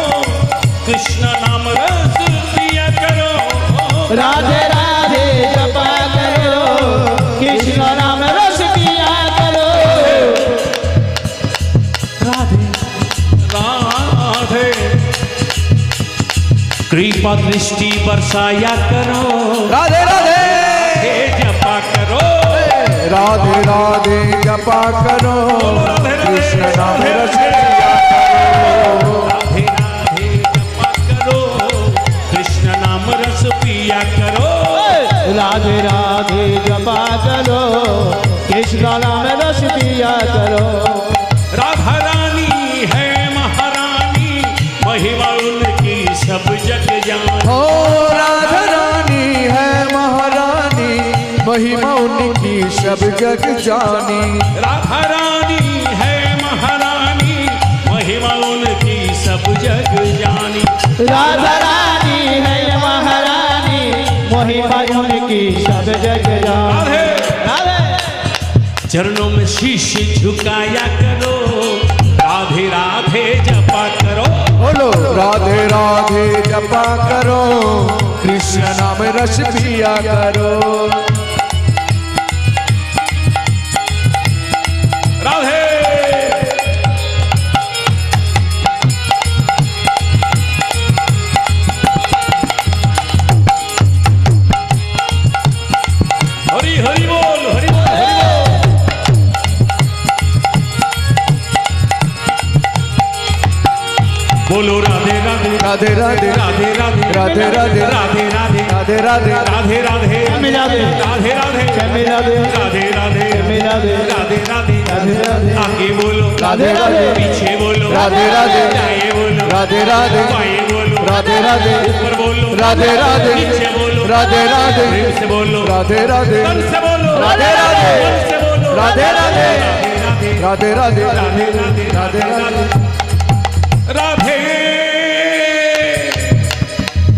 कृष्ण नाम रस पिया करो। राधे राधे जपा करो, कृष्ण नाम रस पिया करो। राधे राधे कृपा दृष्टि बरसाया करो। राधे राधे हे जपा करो। राधे राधे जपा करो, कृष्ण नाम रस पिया करो। राधे राधे जपा करो, कृष्ण नाम रस पिया करो। राधे राधे जपा करो, कृष्ण नाम रस पिया करो। राधा रानी है महारानी, महिमा उनकी सब जग जान। हो राधा रानी है महारानी, महिमा उनकी सब जग जानी। राधा रानी है महारानी, महिमा उनकी सब जग जानी। राधा रानी है महारानी, महिमा उनकी सब जग जाने। राधे चरणों में शीश झुकाया करो, राधे राधे जपा करो। बोलो राधे राधे जपा करो, कृष्ण नाम रस पिया करो। राधे हरि हरि बोल, हरि बोल, हरि बोल। बोलो राधे राधे राधे राधे राधे राधे राधे राधे राधे राधे राधे राधे राधे राधे मिला दे, राधे राधे मिला दे, राधे राधे मिला दे, राधे राधे राधे राधे, आगे बोलो राधे राधे पीछे बोलो राधे राधे दाएं बोलो राधे राधे बाएं बोलो राधे राधे ऊपर बोलो राधे राधे नीचे बोलो राधे राधे प्रेम से बोलो राधे राधे मन से बोलो राधे राधे मन से बोलो राधे राधे राधे राधे राधे राधे राधे राधे राधे राधे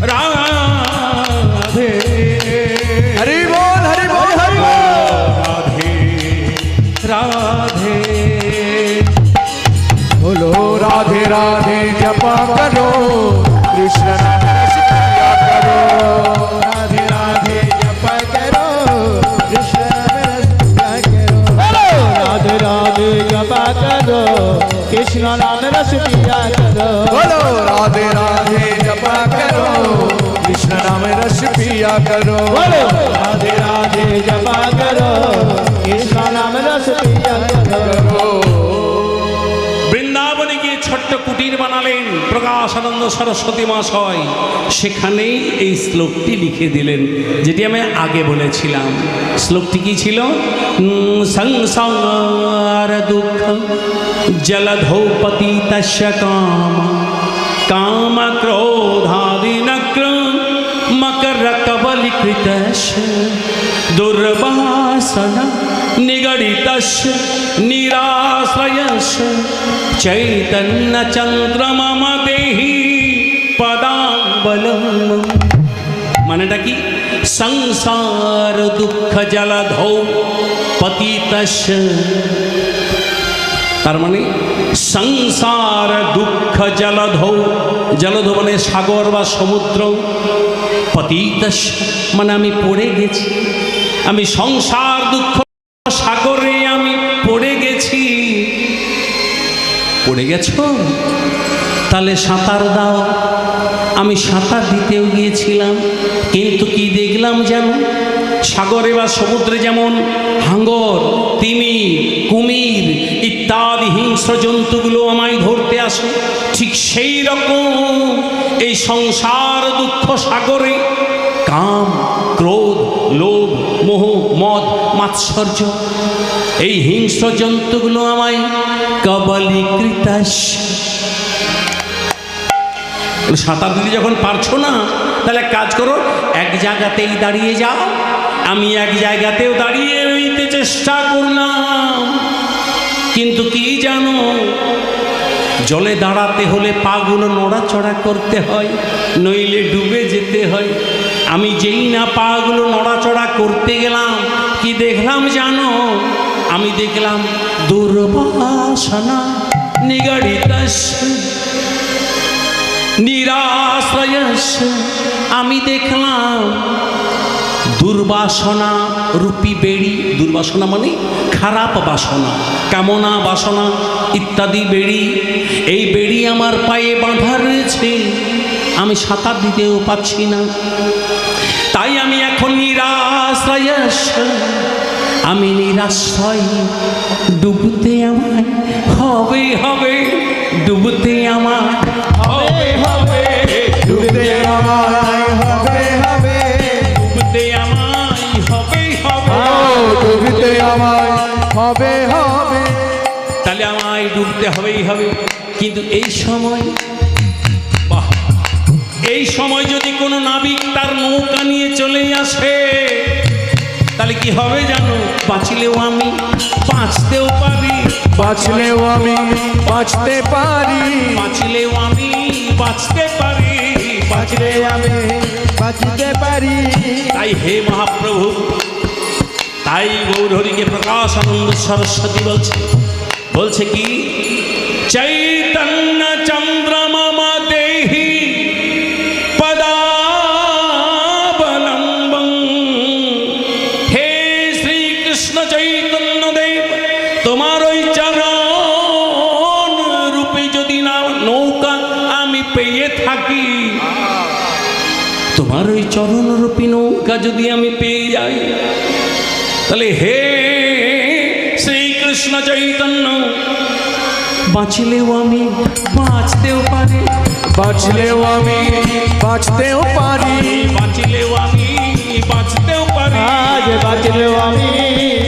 राधे हरि बोल हरि बोल हरि बोल। राधे राधे बोलो राधे राधे जपा करो, कृष्ण नाम रस पिया करो। राधे राधे जपा करो, कृष्ण नाम रस पिया करो। राधे राधे जपा करो, कृष्ण नाम रस पिया करो। बोलो राधे राधे जपा करो, कृष्ण नाम रस पिया करो। बोलो राधे राधे जपा करो, कृष्ण नाम रस पिया करो। বৃন্দাবনে গিয়ে ছোট্ট কুটির বানালেন প্রকাশানন্দ সরস্বতী মহাশয়, সেখানেই এই শ্লোকটি লিখে দিলেন, যেটি আমি আগে বলেছিলাম। শ্লোকটি কি ছিল? সংসার দুঃখ জলধৌপতি তস্য কাম কাম ক্রোধাদিনক্র মকর কবলীকৃতস্য দুর্বাসন নিগড়িতস্য নিরাশ্রয়স্য চৈতন্য চন্দ্রমম দেহি পদাম্বলম। মানেটা কি? সংসার দুঃখ জলধৌ পতিতস্য। তার মানে সংসার দুঃখ জলধৌ, জলধৌ মানে সাগর বা সমুদ্র, পতিতস্য মানে আমি পড়ে গেছি, আমি সংসার দুঃখ সাগরে আমি পড়ে গেছি। পড়ে গেছ? তাহলে সাঁতার দাও। আমি সাঁতার দিতেও গিয়েছিলাম, কিন্তু কি দেখলাম যেন সাগরে বা সমুদ্রে যেমন হাঙর, তিমি, কুমির ইত্যাদি হিংস্র জন্তুগুলো আমায় ধরতে আসে, ঠিক সেই রকম এই সংসার দুঃখ সাগরে কাম, ক্রোধ, লোভ, মোহ, মদ, মাৎসর্য এই হিংস্র জন্তুগুলো আমায় কবলীকৃতাস্য। সাঁতার দিতে যখন পারছো না, তাহলে কাজ করো, এক জায়গাতেই দাঁড়িয়ে যাও। আমি এক জায়গাতেও দাঁড়িয়ে রইতে চেষ্টা করলাম, কিন্তু কি জানো, জলে দাঁড়াতে হলে পাগুলো নড়াচড়া করতে হয়, নইলে ডুবে যেতে হয়। আমি যেই না পাগুলো নড়াচড়া করতে গেলাম, কি দেখলাম জানো? আমি দেখলাম দুর্বাসনা নিগড়িতস্য নিরাশ্রয়স্য। আমি দেখলাম দুর্বাসনা রূপী বেড়ি, দুর্বাসনা মানে খারাপ বাসনা, কামনা বাসনা ইত্যাদি বেড়ি, এই বেড়ি আমার পায়ে বাঁধা রয়েছে, আমি সাঁতার দিতেও পাচ্ছি না। তাই আমি এখন নিরাশ্রয়স্য, আমি নিরাশ্রয়। ডুবতে আমায় হবে হবে, ডুবতে আমায় হবে হবে, ডুবতে আমায় হবে হবে, ডুবতে আমায় হবে হবে। ডুবতে আমায় হবে হবে। তাহলে আমায় ডুবতে হবেই হবে। কিন্তু এই সময়, বাহ, এই সময় যদি কোনো নাবিক তার নৌকা নিয়ে চলে আসে, তাহলে কি হবে জানো? বাঁচলেও আমি বাঁচতেও পারি, বাঁচলেও আমি বাঁচতে পারি, বাঁচলেও আমি বাঁচতে পারি, বাঁচলে আমি বাঁচতে পারি। তাই হে মহাপ্রভু, তাই গৌরহরিকে প্রকাশ আনন্দ সরস্বতী বলছে কি? চৈতন্য চন্দ্রমা দেহি পদাবলম্বং। হে শ্রীকৃষ্ণ চৈতন্য দেব, তোমার ওই চরণ রূপে যদি না নৌকা আমি পেয়ে থাকি, তোমার ওই চরণরূপী নৌকা যদি আমি পেয়ে যাই, তাহলে হে শ্রীকৃষ্ণ চৈতন্য, বাঁচলেও আমি বাঁচতেও পারি, বাঁচলেও আমি বাঁচতেও পারি, বাঁচলেও আমি বাঁচতেও পারি, আজ বাঁচলেও আমি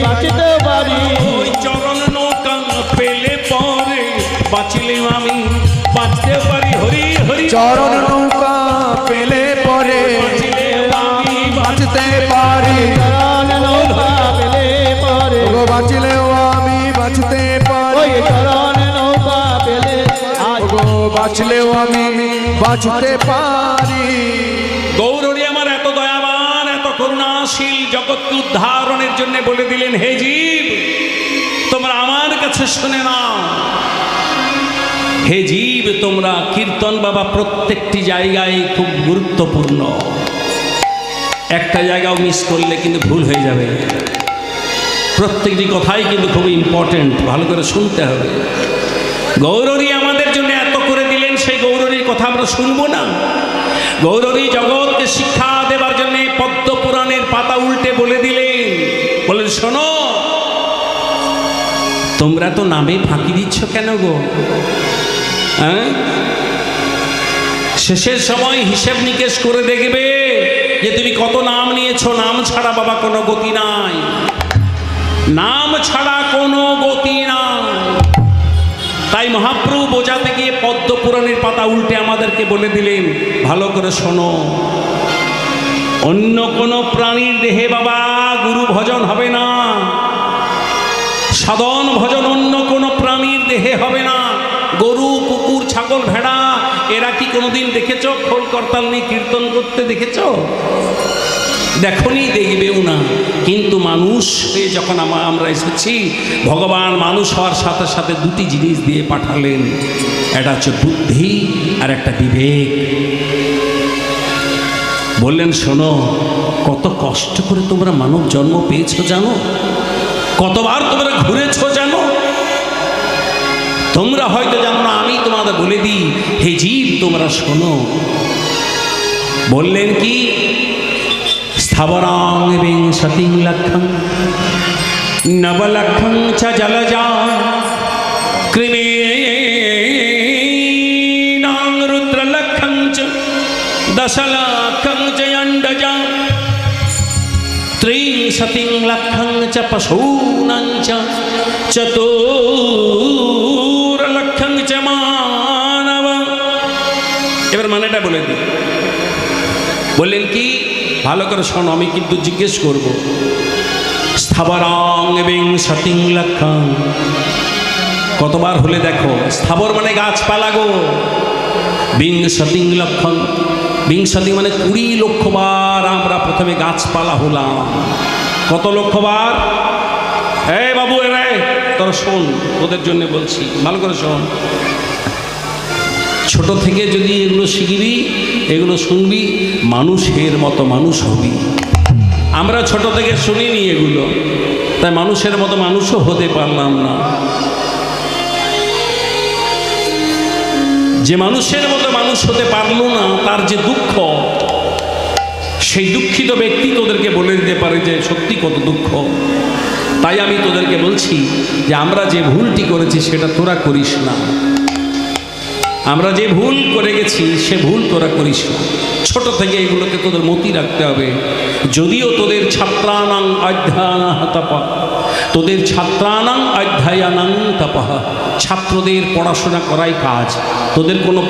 বাঁচতেও পারি। ওই চরণ নৌকা পেলে পরে বাঁচলেও আমি বাঁচতেও পারি। হরি হরি চরণ নৌকা পেলে পরে বাঁচলেও আমি বাঁচতে পারি, চরণ নৌকা পেলে পরে, ওগো বাঁচলেও আমি বাঁচতে পারি, ওই চরণ নৌকা পেলে আজ ওগো বাঁচলেও আমি বাঁচতে পারি। গৌরহরি আমার এত দয়াবান, এত করুণাশীল, জগৎকে উদ্ধারণের জন্য বলে দিলেন, হে জীব, তোমরা আমার কাছে শুনে নাও। হে জীব, তোমরা কীর্তন বাবা প্রত্যেকটি জায়গায় খুব গুরুত্বপূর্ণ, একটা জায়গাও মিস করলে কিন্তু ভুল হয়ে যাবে। প্রত্যেকটি কথাই কিন্তু খুব ইম্পর্টেন্ট, ভালো করে শুনতে হবে। গৌরহরি আমাদের জন্য এত করে দিলেন, সেই গৌরহরির কথা আমরা শুনবো না? গৌরহরি জগৎকে শিক্ষা দেবার জন্য পদ্ম পুরাণের পাতা উল্টে বলে দিলেন, বলেন, শোনো, তোমরা তো নামে ফাঁকি দিচ্ছ কেন গো? হ্যাঁ, শেষের সময় হিসেব নিকেশ করে দেখবে যে তুমি কত নাম নিয়েছো। নাম ছাড়া বাবা কোনো গতি নাই, নাম ছাড়া কোনো গতি নাই। তাই মহাপ্রভু বোঝাতে গিয়ে পদ্ম পুরাণের পাতা উল্টে আমাদেরকে বলে দিলেন, ভালো করে শোনো, অন্য কোনো প্রাণীর দেহে বাবা গুরু ভজন হবে না, সাধন ভজন অন্য কোনো প্রাণীর দেহে হবে না। গরু, কুকুর, ছাগল, ভেড়া এরা কি কোনোদিন দেখেছো খোল করতাল নিয়ে কীর্তন করতে দেখেছো? দেখনি, দেখবেও না। কিন্তু মানুষ হয়ে যখন আমরা এসেছি, ভগবান মানুষ হওয়ার সাথে সাথে দুটি জিনিস দিয়ে পাঠালেন, একটা হচ্ছে বুদ্ধি আর একটা বিবেক। বললেন শোনো, কত কষ্ট করে তোমরা মানব জন্ম পেয়েছো জানো? কতবার তোমরা ঘুরেছো জানো? তোমরা হয়তো জানো না, আমি তোমাদের বলে দিই, হে জীব তোমরা শোনো। বললেন কি? স্থাবরাং বিংশতিং লক্ষং নবলক্ষং চ জলজা কৃমীনাং রুদ্রলক্ষং চ দশলক্ষং চ অণ্ডজা ত্রিংশতিং লক্ষং চ পশূনাং চ চতুর্লক্ষং চ মানব। এবার মানেটা বলে দিই। বললেন কি? ভালো করে শোনো, আমি কিন্তু জিজ্ঞেস করব। স্থাবরাং বিংশতিং লক্ষং, কতবার হলে দেখো? স্থাবর মানে গাছপালা গো। বিংশতিং লক্ষং, বিংশতি মানে 20 লক্ষ বার আমরা প্রথমে গাছপালা হলাম। কত লক্ষ বার? এই বাবু, এরা তোরা শোন, ওদের জন্য বলছি, ভালো করে শোন। ছোট থেকে যদি এগুলো শিখবি, এগুলো শুনবি, মানুষের মতো মানুষ হবি। আমরা ছোট থেকে শুনিনি এগুলো, তাই মানুষের মতো মানুষও হতে পারলাম না। যে মানুষের মতো মানুষ হতে পারলো না, তার যে দুঃখ, সেই দুঃখিত ব্যক্তি তোদেরকে বলে দিতে পারে যে সত্যি কত দুঃখ। তাই আমি তোদেরকে বলছি যে আমরা যে ভুলটি করেছি সেটা তোরা করিস না। আমরা যে ভুল করে গেছি সে ভুল তোরা করিস না। ছোট থেকে এগুলোকে তোদের মতি রাখতে হবে। যদিও তোদের ছাত্রানাং অধ্যয়নাহ তপঃ, তোদের ছাত্রানাং অধ্যয়নাং তপঃ, ছাত্রদের পড়াশোনা করাই কাজ। তোদের কোনো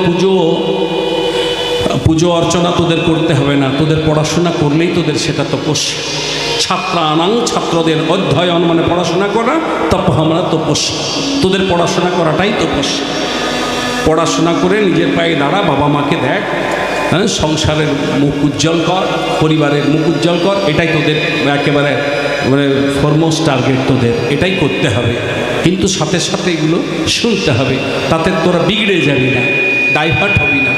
পুজো অর্চনা তোদের করতে হবে না, তোদের পড়াশোনা করলেই তোদের সেটা তপস্যা। ছাত্রানাং, ছাত্রদের অধ্যয়ন মানে পড়াশোনা করা, তপঃ মানে তপস্যা। তোদের পড়াশোনা করাটাই তপস্যা। পড়াশোনা করে নিজের পায়ে দাঁড়া, বাবা মাকে দেখ, হ্যাঁ, সংসারের মুখ উজ্জ্বল কর, পরিবারের মুখ উজ্জ্বল কর। এটাই তোদের একেবারে মানে ফরমোস্ট টার্গেট, তোদের এটাই করতে হবে। কিন্তু সাথে সাথে এগুলো শুনতে হবে, তাতে তোরা বিগড়ে যাবি না, ডাইভার্ট হবি না।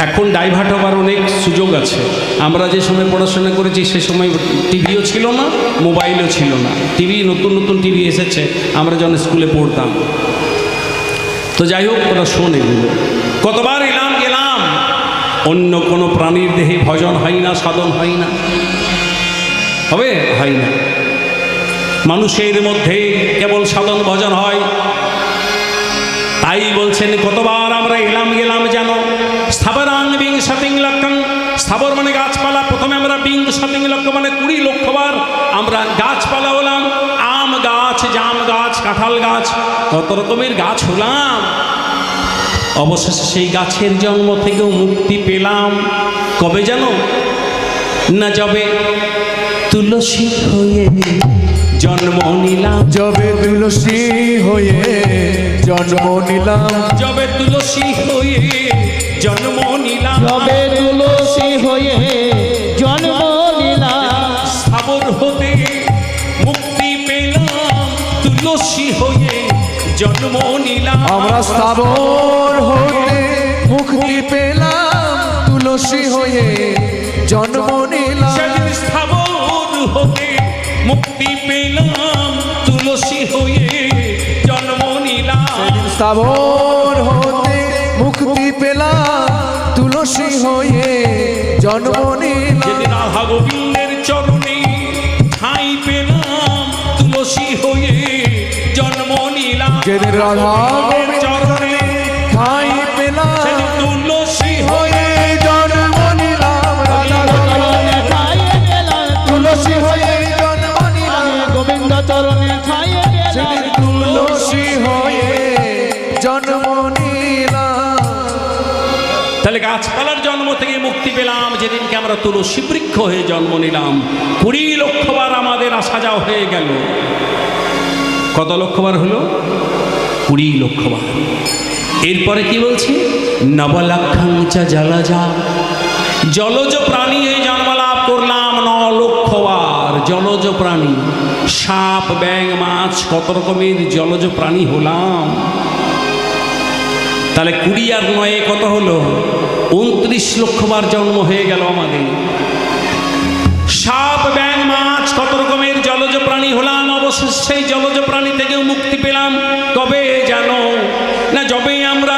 এখন ডাইভার্ট হবার অনেক সুযোগ আছে। আমরা যে সময় পড়াশোনা করেছি সে সময় টিভিও ছিল না, মোবাইলও ছিল না। টিভি, নতুন নতুন টিভি এসেছে আমরা যখন স্কুলে পড়তাম। তো যাই হোক, ওরা শোন এগুলো। কতবার এলাম গেলাম, অন্য কোনো প্রাণীর দেহে ভজন হয় না, সাধন হয় না, হবে হয় না। মানুষের মধ্যে কেবল সাধন ভজন হয়। তাই বলছেন কতবার আমরা এলাম গেলাম যেন। স্থাবরাং বিংশতিং লক্ষং, স্থাবর মানে গাছপালা। প্রথমে আমরা বিংশতিং লক্ষ মানে 20 লক্ষ বার আমরা গাছপালা হলাম। আম গাছ, জাম গাছ, কাঁঠাল গাছ, কত রকমের গাছ হলাম। অবশেষে সেই গাছের জন্ম থেকেও মুক্তি পেলাম কবে জানো? না যবে তুলসী হয়ে জন্ম নিলাম। যবে তুলসী হয়ে জন্ম নিলাম, যবে তুলসী হয়ে জন্ম নিলাম, যবে তুলসী হয়ে জন্ম নিলাম। স্থাবর হতে মুক্তি পেলাম, তুলসী হয়ে জন্ম নিলাম। আমরা স্থাবর হতে মুক্তি পেলাম, তুলসী হয়ে জন্ম নিলাম। সেদিন স্থাবর হতে মুক্তি পেলাম, তুলসী হয়ে জন্ম নিলাম। স্থাবর হতে মুক্তি পেলাম, তুলসী হয়ে জন্ম নিলাম। যেদিন রাধা গোবিন্দের চরণে ঠাঁই পেলাম, তুলসী হয়ে জন্ম নিলাম। যেদিন রাধা গোবিন্দের চরণে ঠাঁই পেলাম, সেদিন তুলসী হয়ে হয়ে জন্ম নিলাম। রাধা গোবিন্দের খাইয়ে গেলাম, তুলসী হয়ে জন্ম নিলাম। গোবিন্দ চরণে খাইয়ে গেলাম। সেদিন তুলসী হয়ে জন্ম নিলাম। তাহলে গাছপালার জন্ম থেকে মুক্তি পেলাম যেদিনকে আমরা তুলসী বৃক্ষ হয়ে জন্ম নিলাম। 20 লক্ষ বার আমাদের আসা যাওয়া হয়ে গেল। কত লক্ষ বার হলো? 20 লক্ষ বার। এরপরে কি বলছে, নবলক্ষাঞ্চ জলজা, জলজ প্রাণী এই জন্ম লাভ করলাম 9 লক্ষবার। জলজ প্রাণী, সাপ, ব্যাঙ, মাছ, কত রকমের জলজ প্রাণী হলাম। তাহলে 20 আর 9 কত হলো? 29 লক্ষবার জন্ম হয়ে গেল আমাদের। সাপ, ব্যাঙ, মাছ, কত রকমের জলজ প্রাণী হলাম। অবশেষে সেই জলজ প্রাণী থেকেও মুক্তি পেলাম কবে জানো? না যবে আমরা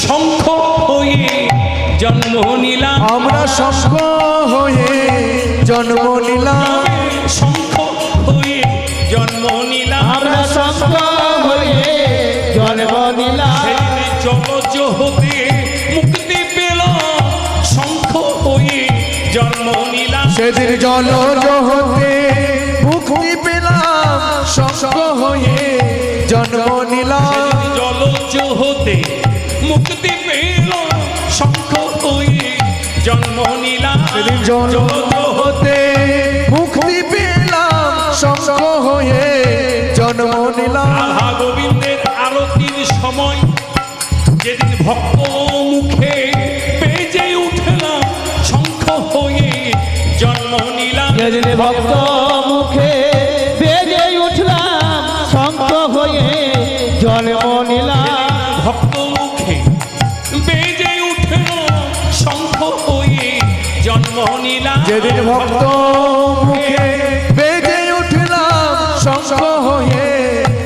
শঙ্খ হয়ে জন্ম নিলাম। আমরা শঙ্খ হয়ে জন্ম নিলাম। শঙ্খ হয়ে জন্ম নিলাম। আমরা শঙ্খ হয়ে জন্ম নিলাম। সেদিন জলজ হতে মুক্তি পেলাম, শঙ্খ হয়ে জন্ম নিলাম। সেদিন জলজ হতে মুক্তি পেলাম, শঙ্খ হয়ে জন্ম নিলাম। জলজ হতে মুক্তি পেলাম, শঙ্খ হয়ে জন্ম নিলাম। সেদিন জলজ হতে মুক্তি পেলাম, শঙ্খ হয়ে জন্ম নিলাম। রাধা গোবিন্দের আরতির সময় যেদিন ভক্ত মুখে বেজে উঠলাম, শঙ্খ হয়ে জন্ম নিলাম। যেদিন ভক্ত মুখে বেজে উঠলাম, শঙ্খ হয়ে জন্ম নিলাম। ভক্ত মুখে বেজে উঠলাম, শঙ্খ হয়ে জন্ম নিলাম। যেদিন ভক্ত মুখে বেজে উঠলাম, শঙ্খ হয়ে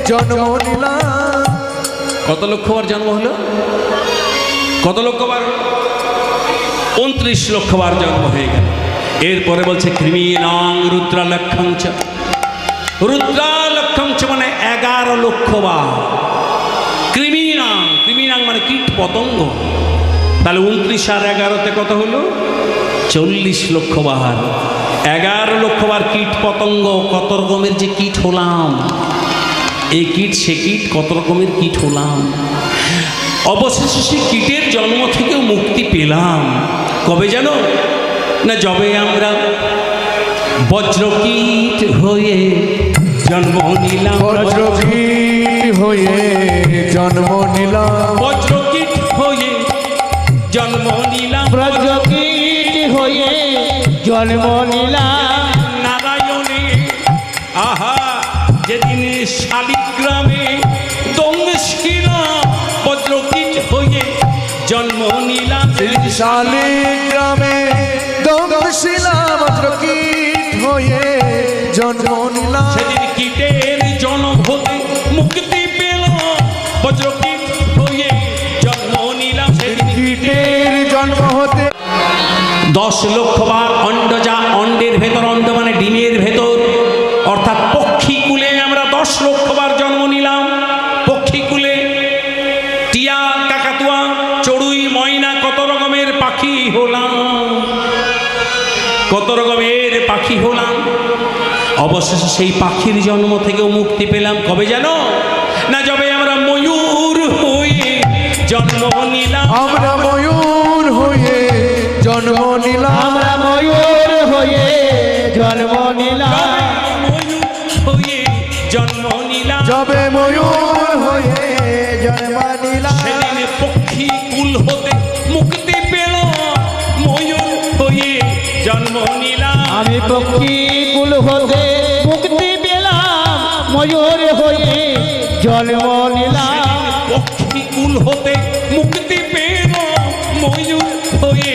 জন্ম নিলাম। কত লক্ষবার জন্ম হলো? কত লক্ষবার? 29 লক্ষবার জন্ম হয়ে গেল। এরপরে বলছে কৃমিনাং রুদ্রালক্ষঞ্চ। রুদ্রালক্ষঞ্চ মানে 11 লক্ষবার। কৃমিনাং, কৃমিনাং মানে কীট পতঙ্গ। তাহলে 29 আর 11তে কত হলো? 40 লক্ষবার। 11 লক্ষবার কীট পতঙ্গ, কত রকমের যে কীট হলাম। এই কীট সে কীট, কত রকমের কীট হলাম। অবশেষে সে কীটের জন্ম থেকেও মুক্তি পেলাম কবে জানো? না যবে আমরা বজ্রকীট হয়ে জন্ম নিলাম। বজ্রকীট হয়ে জন্ম নিলাম। বজ্রকীট হয়ে জন্ম নিলাম। ব্রজকীট হয়ে জন্ম নিলাম। নারায়ণে আহা যেদিন শালিগ্রামে দংশিলাম, বজ্রকীট হয়ে জন্ম নিলাম। শালিগ্রামে দংশিলাম, বজ্রকীট হয়ে জন্ম নিলাম। সেদিন কীটের জন্ম হতে মুক্তি পেলাম, বজ্রকীট হয়ে জন্ম নিলাম। সেদিন কীটের জন্ম হতে 10 লক্ষবার অন্ডজা, অন্ডের ভেতর, অন্ড মানে ডিমের ভেতর, অর্থাৎ পক্ষীকুলে আমরা 10 লক্ষবার জন্ম নিলাম। পক্ষীকুলে টিয়া, কাকাতুয়া, চড়ুই, ময়না, কত রকমের পাখি হলাম। কত রকমের পাখি হলাম। অবশেষে সেই পাখির জন্ম থেকেও মুক্তি পেলাম কবে জানো? না যবে আমরা ময়ূর হয়ে জন্ম নিলাম। আমরা ময়ূর হয়ে জন্ম নিলাম। আমরা ময়ূর হয়ে জন্ম নিলাম। ময়ূর হয়ে জন্ম নিলাম। যবে ময়ূর হয়ে জন্ম নিলাম। সেদিন পক্ষী কুল হতে মুক্তি পেলাম, ময়ূর হয়ে জন্ম নিলাম। আমি পক্ষী কুল হতে মুক্তি পেলাম, ময়ূর হয়ে জন্ম নিলাম। পক্ষী কুল হতে মুক্তি পেলাম, ময়ূর হয়ে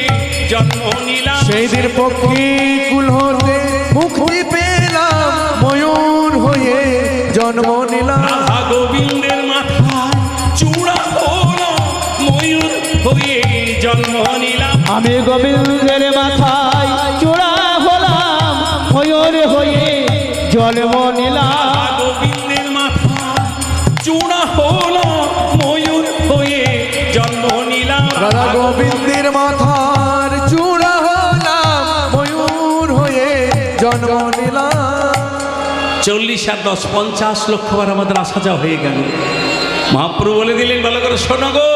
জন্ম নিলাম। সেই দিন পক্ষী কুল হতে মুক্তি পেলাম, ময়ূর হয়ে জন্ম নিলাম। রাধা গোবিন্দের মাথায় চূড়া হলাম, ময়ূর হয়ে জন্ম নিলাম। আমি গোবিন্দের মাথায় চূড়া হলাম, ময়ূর হয়ে জন্ম নিলাম। রাধা গোবিন্দের মাথায় চূড়া হলাম, ময়ূর হয়ে জন্ম নিলাম। রাধা গোবিন্দের মাথার চূড়া হলাম, ময়ূর হয়ে জন্ম নিলাম। 40 আর 10 50 লক্ষবার আমাদের আসা যাওয়া হয়ে গেল। মহাপ্রভু বলে দিলেন, ভালো করে শোনো গো,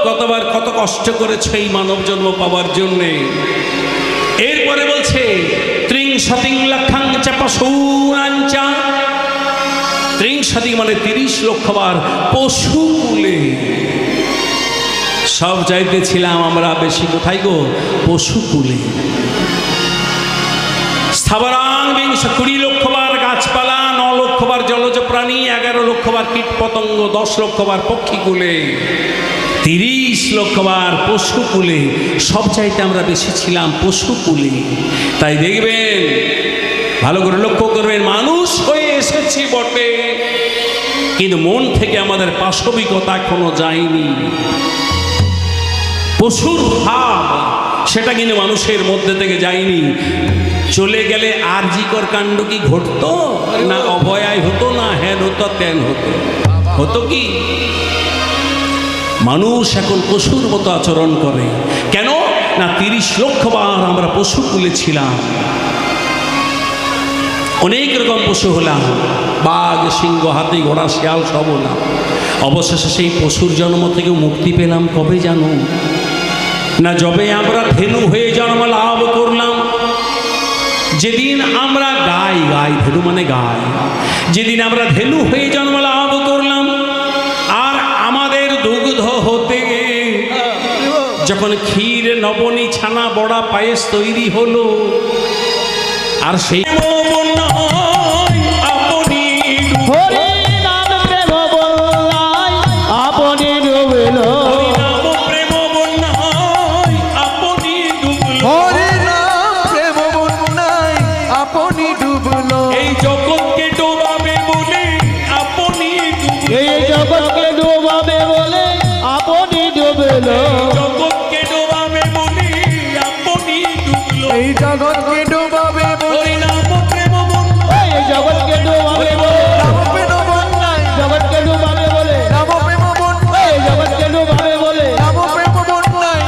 কতবার কত কষ্ট করেছে এই মানব জন্ম পাওয়ার জন্যে। এরপরে বলছে ত্রিংশতিং লক্ষাঞ্চ পশুনাঞ্চ। ত্রিংশতি মানে 30 লক্ষবার পশুকুলে। সব চাইতে ছিলাম আমরা বেশি কোথায় গো, পশুকুলে। স্থাবরাং বিংশ 20 লক্ষ বার গাছপালা, 9 লক্ষ বার জলজ প্রাণী, 11 লক্ষ বার কীট পতঙ্গ, 10 লক্ষ বার পক্ষীকুলে, 30 লক্ষ বার পশুকুলে। সব চাইতে আমরা বেশি ছিলাম পশুকুলে। তাই দেখবেন, ভালো করে লক্ষ্য করবেন, মানুষ হয়ে এসেছি বটে, কিন্তু মন থেকে আমাদের পাশবিকতা এখনো যায়নি। পশুর ভাব সেটা কিন্তু মানুষের মধ্যে থেকে যায়নি। চলে গেলে আরজিকর কাণ্ড কি ঘটতো না? অভয়ায় হতো না? হ্যান হতো, ত্যান হতো, হতো কি? মানুষ এখন পশুর মতো আচরণ করে। কেন না? 30 লক্ষ বার আমরা পশু তুলেছিলাম, অনেক রকম পশু হলাম, বাঘ, সিংহ, হাতি, ঘোড়া, শিয়াল সব হলাম। অবশেষে সেই পশুর জন্ম থেকে মুক্তি পেলাম কবে জানো? না যবে আমরা ধেনু হয়ে জন্ম লাভ করলাম। যেদিন আমরা গাই, ধেনু মানে গাই, যেদিন আমরা ধেনু হয়ে জন্ম লাভ করলাম, আর আমাদের দুগ্ধ হতে যখন ক্ষীর, নবনী, ছানা, বড়া, পায়েস তৈরি হলো, আর সেই হরি নাম প্রেম বল্লাই আপনি ডুবিল, হরি নাম প্রেম বন্যায় আপনি ডুবলো। এই জগৎকে ডোবাবে বলে আপনি এই জগৎকে ডুবাবে বলে আপনি ডুবিল, জগৎকে ডোবাবে বলে আপনি ডুবলো। এই জগৎকে ডুবাবে বলে নাম প্রেম বন্যা, এই জগৎকে ডুবাবে বলে, নাম প্রেম বন্যায় জগৎকে ডুবাবে বলে, নাম প্রেম বন্যায় এই জগৎকে ডুবাবে বলে, নাম প্রেম বন্যায়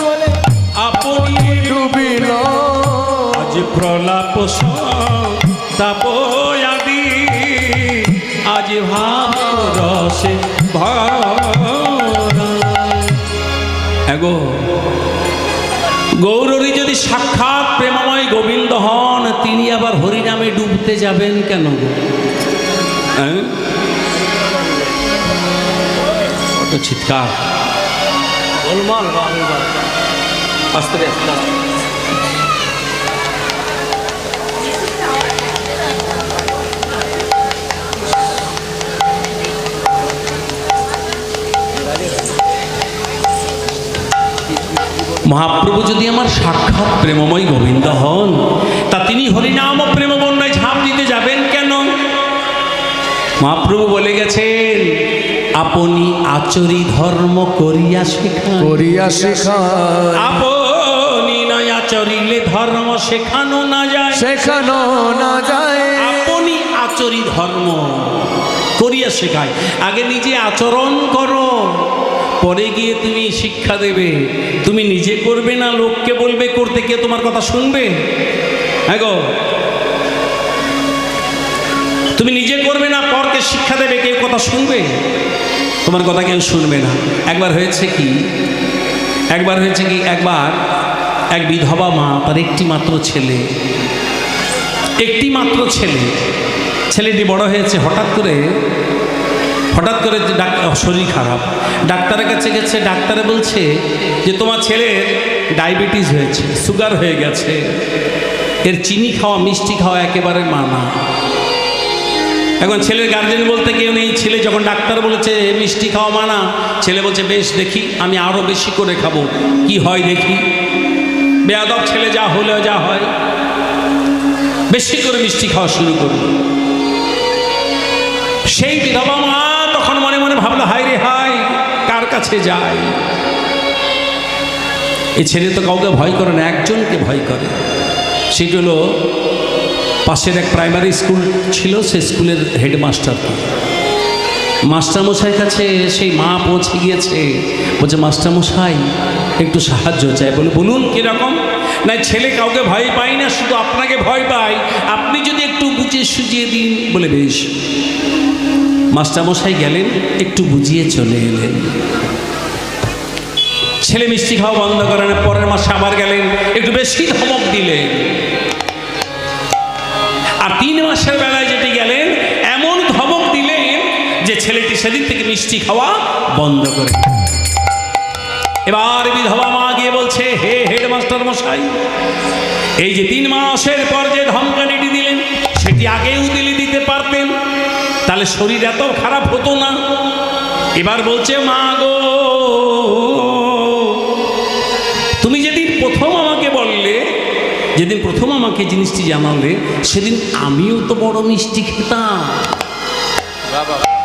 বলে আপনি ডুবিল। আজ প্রলাপ তাপ আদি, আজ ভাব রসে ভরা। এগো গৌরী যদি সাক্ষাৎ প্রেমময় গোবিন্দ হন, তিনি আবার হরিনামে ডুবতে যাবেন কেন গো? হ্যাঁ, কত চিৎকার! আস্তে আস্তে মহাপ্রভু যদি আমার সাক্ষাৎ প্রেমময় গোবিন্দ হন, তা তিনি হরিনাম ও প্রেম বন্যায় ঝাঁপ দিতে যাবেন কেন? মহাপ্রভু বলে গেছেন, আপনি আচরি ধর্ম করিয়া শেখান, করিয়া শেখায় আপনি নয় আচরিলে ধর্ম শেখানো না যায়, শেখানো না যায়। আপনি আচরি ধর্ম করিয়া শেখায়। আগে নিজে আচরণ করো, পরে গিয়ে তুমি শিক্ষা দেবে। তুমি নিজে করবে না, লোককে বলবে করতে, কে তোমার কথা শুনবে? হ্যাঁ গো, তুমি নিজে করবে না, পরকে শিক্ষা দেবে, কেউ কথা শুনবে? তোমার কথা কেউ শুনবে না। একবার হয়েছে কি, একবার এক বিধবা মা, তার একটি মাত্র ছেলে, ছেলেটি বড় হয়েছে, হঠাৎ করে শরীর খারাপ, ডাক্তারের কাছে গেছে। ডাক্তারে বলছে যে তোমার ছেলের ডায়াবেটিস হয়েছে, সুগার হয়ে গেছে, এর চিনি খাওয়া, মিষ্টি খাওয়া একেবারে মানা। এখন ছেলের গার্জেন বলতে কেউ নেই। ছেলে যখন ডাক্তার বলেছে মিষ্টি খাওয়া মানা, ছেলে বলছে বেশ দেখি, আমি আরও বেশি করে খাবো, কি হয় দেখি। বেয়াদব ছেলে, যা হলেও যা হয়, বেশি করে মিষ্টি খাওয়া শুরু করলো। সেই বিধবা মা তখন মনে মনে ভাবলো, হায় রে হায়, কার কাছে যায়? এই ছেলে তো কাউকে ভয় করে না, একজনকে ভয় করে। সেটি হলো পাশের এক প্রাইমারি স্কুল ছিল, সেই স্কুলের হেডমাস্টার। মাস্টারমশাইয়ের কাছে সেই মা পৌঁছে গিয়েছে, বলছে মাস্টারমশাই একটু সাহায্য চাই। বলুন কীরকম? না, ছেলে কাউকে ভয় পাই না, শুধু আপনাকে ভয় পাই, আপনি যদি একটু বুঝিয়ে সুঝিয়ে দিন। বলে বেশ। মাস্টারমশাই গেলেন, একটু বুঝিয়ে চলে এলেন। ছেলে মিষ্টি খাওয়া বন্ধ করে না। পরের মাসে আবার গেলেন, একটু বেশি ধমক দিলেন। আর 3 মাসের বেলায় যেটি গেলেন, এমন ধমক দিলেন যে ছেলেটি সেদিন থেকে মিষ্টি খাওয়া বন্ধ করে। এবার বিধবা মা গিয়ে বলছে, হে হেডমাস্টার মশাই, এই যে 3 মাসের পর যে ধমকানিটি দিলেন সেটি আগেও দিতে পারতেন, তাহলে শরীর এত খারাপ হতো না। এবার বলছে, মা গো, তুমি যেদিন প্রথম আমাকে বললে, যেদিন প্রথম আমাকে জিনিসটি জানালে, সেদিন আমিও তো বড় মিষ্টি খেতাম,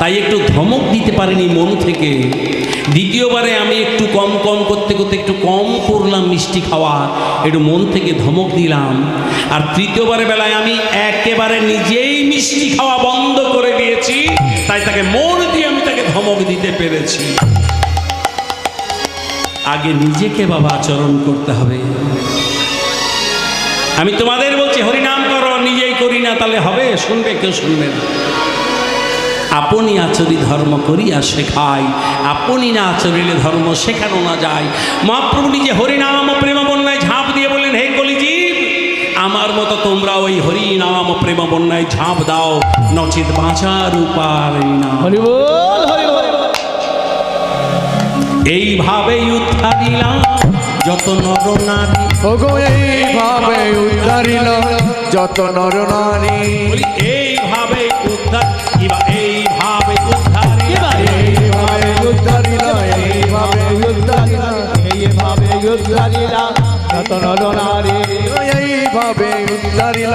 তাই একটু ধমক দিতে পারিনি মন থেকে। দ্বিতীয়বারে আমি একটু কম করতে একটু কম করলাম মিষ্টি খাওয়া, একটু মন থেকে ধমক দিলাম। আর তৃতীয়বারের বেলায় আমি একেবারে নিজেই মিষ্টি খাওয়া বন্ধ করে দিয়েছি, তাই তাকে মন দিয়ে আমি তাকে ধমক দিতে পেরেছি। আগে নিজেকে বাবা আচরণ করতে হবে। আমি তোমাদের বলছি, হরিনাম করো, নিজেই করি না তাহলে হবে? শুনবে কেউ? শুনবে না। আপনি আচরি ধর্ম করিয়া শেখাই, আপনি না আচরিলে ধর্ম শেখানো না যায়। মহাপ্রভু নিজে হরিনাম প্রেম বন্যায় ঝাঁপ দিয়ে বললেন, হে কলিজীব, আমার মতো তোমরা ওই হরিনাম প্রেম বন্যায় ঝাঁপ দাও, নচিত বাঁচার উপায় না। হরি বল, হরি বল। এইভাবেই উদ্ধারিলাম যত নর নারী, ওগো এইভাবে উদ্ধারিল যত নর নারী, বলি এইভাবে উদ্ধার, কিবা এইভাবে উদ্ধারিলাম, এইভাবে উদ্ধারিল, এইভাবে উদ্ধারিল, এইভাবে উদ্ধারিলা যত নর নারী, এইভাবে উদ্ধারিল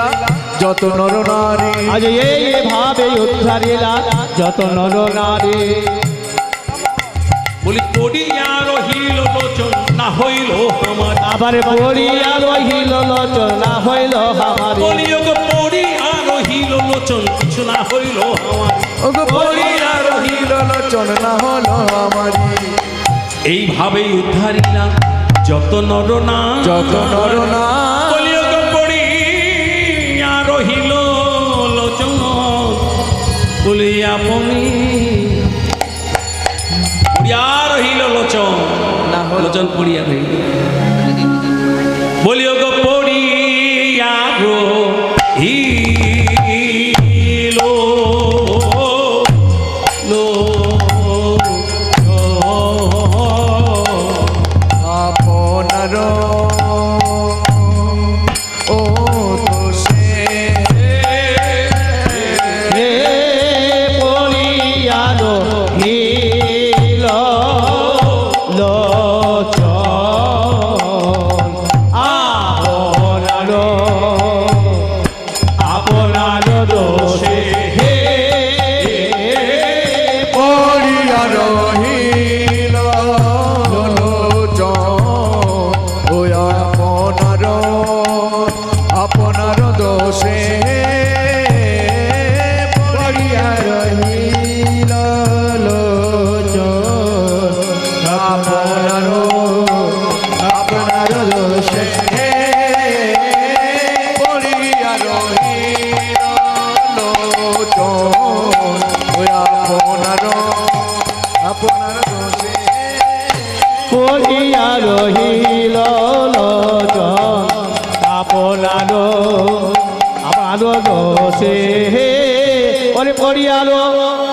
যত নর নারী, আজ এইভাবে উদ্ধারিলা যত নর নারী। বলি পড়িয়া রহিল লোচন না হইল আমার, আবার পড়িয়া রহিল লোচন না হইল আমার, বলি ওগো পড়িয়া রহিল লোচন কিছু না হইল আমার, ওগো পড়িয়া রহিল লোচন না হলো আমারি, এইভাবেই উদ্ধারিলাম যত নর না, যত নর না, বলি ওগো পড়িয়া রহিল লোচন, বলি আপনি পড়িয়া রহিল লোচন না হলো। লোচন পড়িয়া রহিল, বলি ওগো পড়িয়া রহিল আপনার ও দোষে, হে পড়িয়া রহিল লোচন, আপনার দোষে, হে পড়িয়া রহিল লোচন, ও আপনার দোষে পড়িয়া রহিল লোচন, আপনার দোষে পড়িয়া রহিল লোচন, ও আপনার দোষে পড়িয়া রহিল লোচন, আপনার দোষে, ওরে পড়িয়া রহিল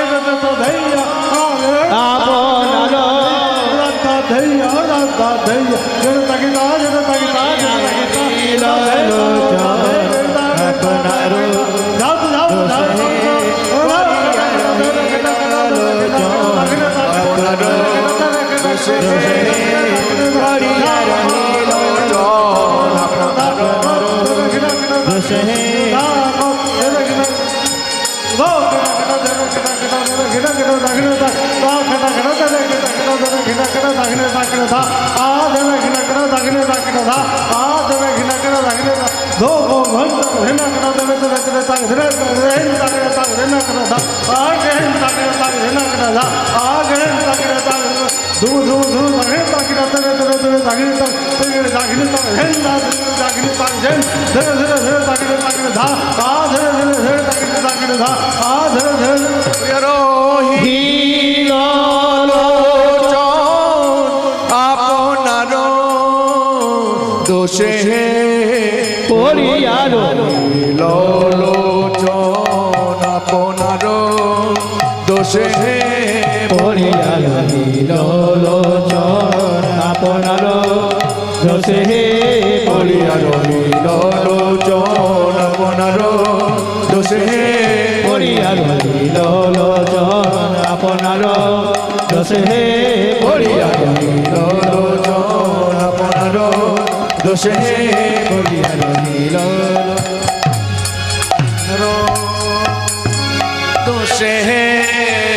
রহিল আপনার দোষে পড়িয়া রহিল লোচন, আপনার দোষে পড়িয়া রহিল লোচন আপনার দোষে পড়িয়া রহিল লোচন আপনার দোষে পড়িয়া রহিল লোচন আপনার দোষে পড়িয়া রহিল লোচন আপনার দোষে পড়িয়া রহিল দোষে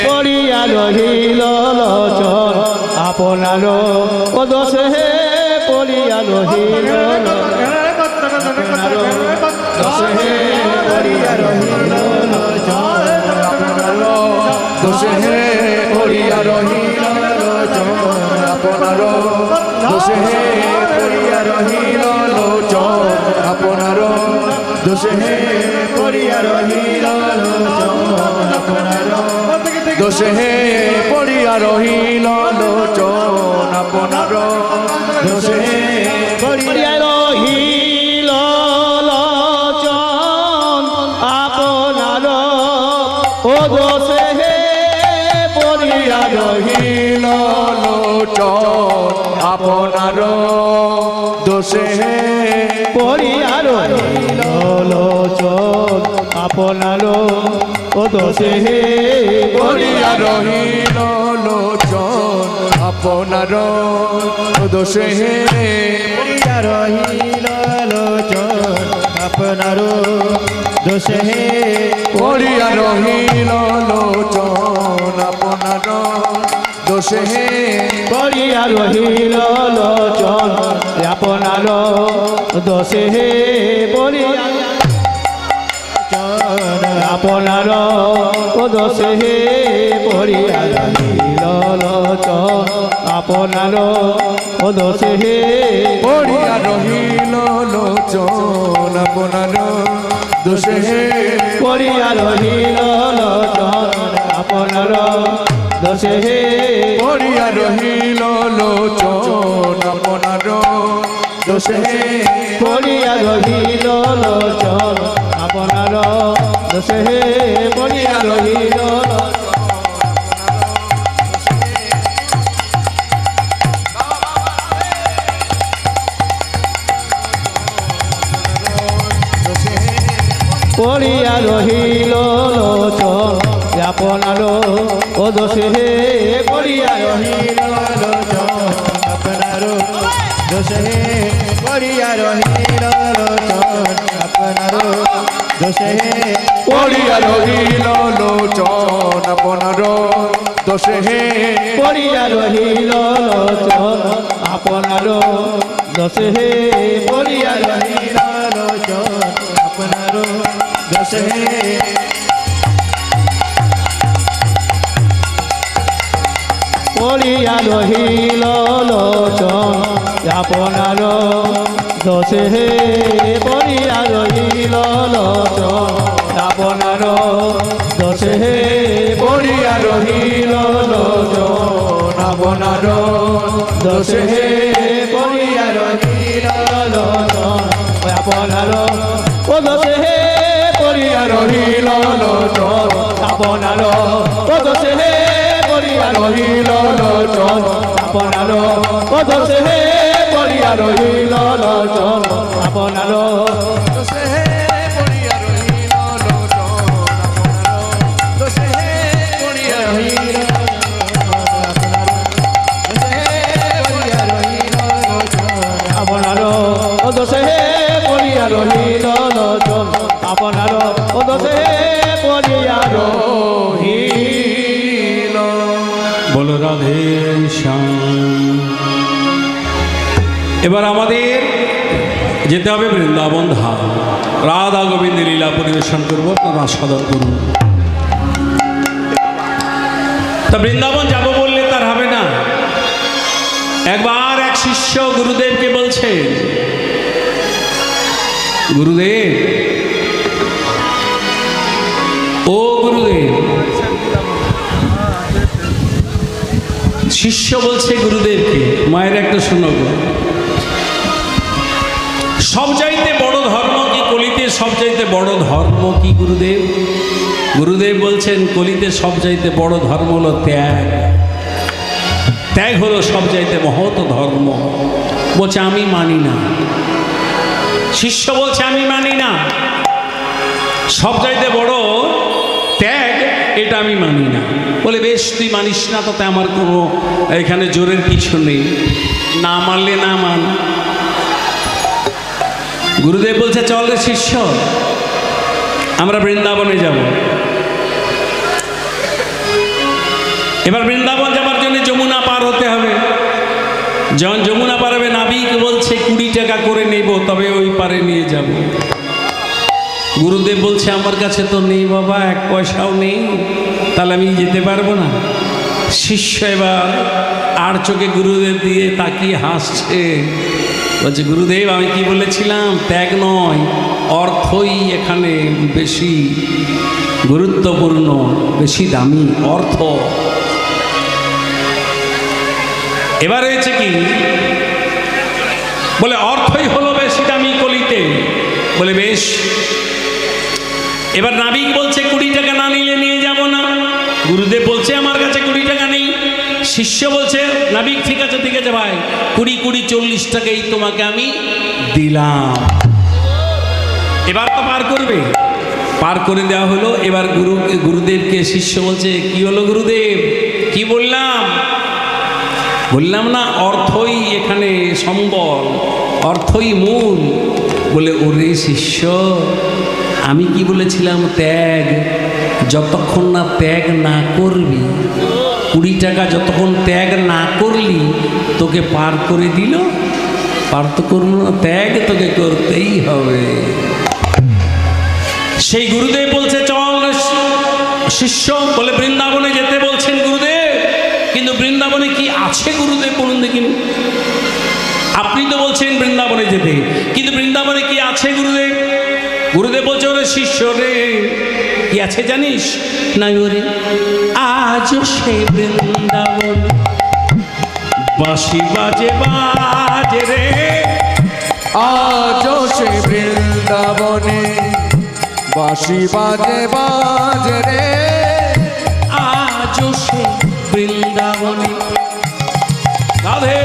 পড়িয়া রহিল লোচন আপনার ও দোষে পড়িয়া রহিল দোষে পড়িয়া রহিল লোচন আপনার দোষে পড়িয়া রহিল লোচন আপনার দোষে পড়িয়া রহিল লোচন আপনার দোষে পড়িয়া রহিল লোচন আপনার দোষে পড়িয়া রহিল লোচন আপনার দোষে পড়িয়া রহিল লোচন আপনার ও দোষে পড়িয়া রহিল লোচন আপনার দোষে পড়িয়া রহিল লোচন আপনার ও দোষে পড়িয়া রহিল লোচন আপনার দোষে পড়িয়া রহিল লোচন আপনার দোষে পড়িয়া রহিল লোচন আপনার দোষে পড়িয়া রহিল লোচন আপনার দোষে পড়িয়া আপনার দোষে পড়িয়া রহিল লোচন আপনার দোষে পড়িয়া রহিল লোচন আপনার দোষে পড়িয়া রহিল লোচন আপনার দোষে পড়িয়া রহিল লোচন আপনার দোষে পড়িয়া রহিল লোচন আপনার দোষে পড়িয়া রহিল পড়িয়া রহিল লোচন আপনার ও দোষে পড়িয়া রহিল লোচন আপনার দোষে পড়িয়া রহিল লোচন আপনার দোষে পড়িয়া রহিল লোচন আপনার দোষে পড়িয়া রহিল লোচন আপনার দোষে পড়িয়া রহিল লোচন আপনার দোষে পড়িয়া রহিল লোচন আপনার দোষে পড়িয়া রহিল লোচন আপনার দোষে পড়িয়া রহিল লোচন আপনার দোষে পড়িয়া রহিল লোচন আপনার ও দোষে পড়িয়া রহিল লোচন আপনার ও দোষে পড়িয়া রহিল লোচন আপনার ও দোষে পড়িয়া রহিল লোচন আপনার দোষে পড়িয়া রহিল লোচন আপনার দোষে পড়িয়া রহিল আপনার ও দোষে পড়িয়া রহিল লোচন আপনার ও দোষে পড়িয়া রহিল বলো রাধে শ্যাম। এবার আমাদের যেতে হবে বৃন্দাবন ধাম, রাধা গোবিন্দের লীলা পরিবেশন করবো, আপনারা আস্বাদন করুন। তা বৃন্দাবন যাব বললে তার হবে না। একবার এক শিষ্য গুরুদেবকে বলছে, গুরুদেব, ও গুরুদেব। শিষ্য বলছে গুরুদেবকে, মায়ের একটা শোনো, সবচাইতে বড় ধর্ম কি কলিতে? সবচাইতে বড় ধর্ম কি গুরুদেব? গুরুদেব বলছেন, কলিতে সবচাইতে বড় ধর্ম হলো ত্যাগ। ত্যাগ হলো সবচাইতে মহৎ ধর্ম। বলছে আমি মানি না। শিষ্য বলছে আমি মানি না, সবচাইতে বড় ত্যাগ এটা আমি মানি না। বলে বেশ, তুই মানিস না, তাতে আমার কোনো এখানে জোরের কিছু নেই, না মানলে না মান। গুরুদেব বলছে চল রে শিষ্য, আমরা বৃন্দাবনে যাব। এবার বৃন্দাবন যাবার জন্য যমুনা পার হতে হবে। যখন যমুনা পার হবে, নাবিক বলছে 20 টাকা করে নেব, তবে ওই পারে নিয়ে যাব। গুরুদেব বলছে আমার কাছে তো নেই বাবা, 1 পয়সাও নেই, তাহলে আমি যেতে পারবো না। শিষ্য এবার আর চোখে গুরুদেব দিয়ে তাকিয়ে হাসছে, বলছে গুরুদেব আমি কি বলেছিলাম, ত্যাগ নয় অর্থই এখানে বেশি গুরুত্বপূর্ণ, বেশি দামি অর্থ। এবার হয়েছে কি, বলে অর্থই হলো বেশি দামি কলিতে। বলে বেশ, এবার নাবিক বলছে 20 টাকা না নিলে নিয়ে যাব না। গুরুদেব বলছে আমার কাছে 20 টাকা নেই। শিষ্য বলছে নাবিক ঠিক আছে ঠিক আছে ভাই, 20 40 টাকাই তোমাকে আমি দিলাম। এবার তো পার করবে, পার করে দেওয়া হলো। এবার গুরুদেবকে শিষ্য বলছে কি হলো গুরুদেব, কি বললাম? বললাম না অর্থই এখানে সম্বল, অর্থই মূল। বলে ওরে শিষ্য, আমি কি বলেছিলাম, ত্যাগ। যতক্ষণ না ত্যাগ না করবি, 20 টাকা যতক্ষণ ত্যাগ না করলি, তোকে পার করে দিল, পার তো করবো না, ত্যাগ তোকে করতেই হবে। সেই গুরুদেব বলছে চল শিষ্য, বলে বৃন্দাবনে যেতে বলছেন গুরুদেব, কিন্তু বৃন্দাবনে কি আছে গুরুদেব বলুন দেখিন? আপনি তো বলছেন বৃন্দাবনে যেতে, কিন্তু বৃন্দাবনে কি আছে গুরুদেব? গুরুদেব বলছে ওরে শিষ্য রে, কি আছে জানিস না? ওরে আজ সেই বৃন্দাবন বাঁশি বাজে বাজে রে, আজ সে বৃন্দাবনে বাঁশি বাজে বাজে রে, আজ সে বৃন্দাবনে রাধে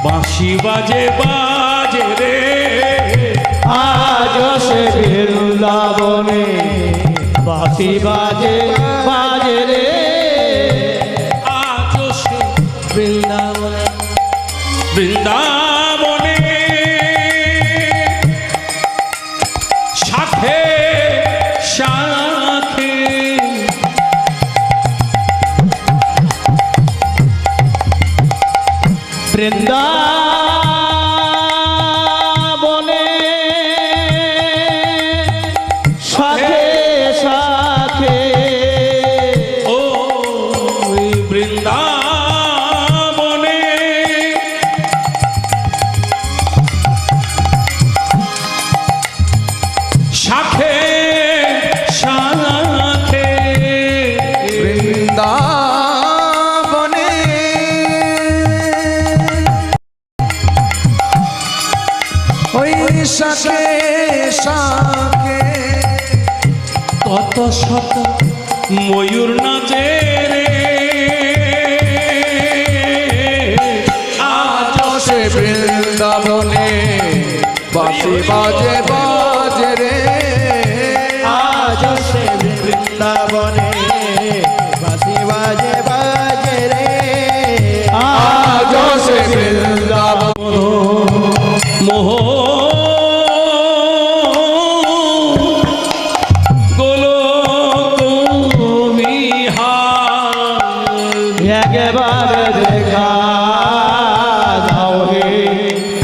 বাঁশি বাজে বাজে রে, আজ সে বৃন্দাবনে বাঁশি বাজে বাজে রে, আজ সে বৃন্দাবনে বৃন্দাবনে শাখে শাখে বৃন্দাবনে সাথে সাথে ও বৃন্দাবনে শাখে শাখে বৃন্দাবনে ওই শাখে শাখে কত শত ময়ূর নাচে রে, আজ সে বৃন্দাবনে বাঁশি বাজে বাজে রে, আজ সে বৃন্দাবনে বাঁশি বাজে বাজে রে, আজ সে বৃন্দাবন মোহ একবার দেখা দাও হে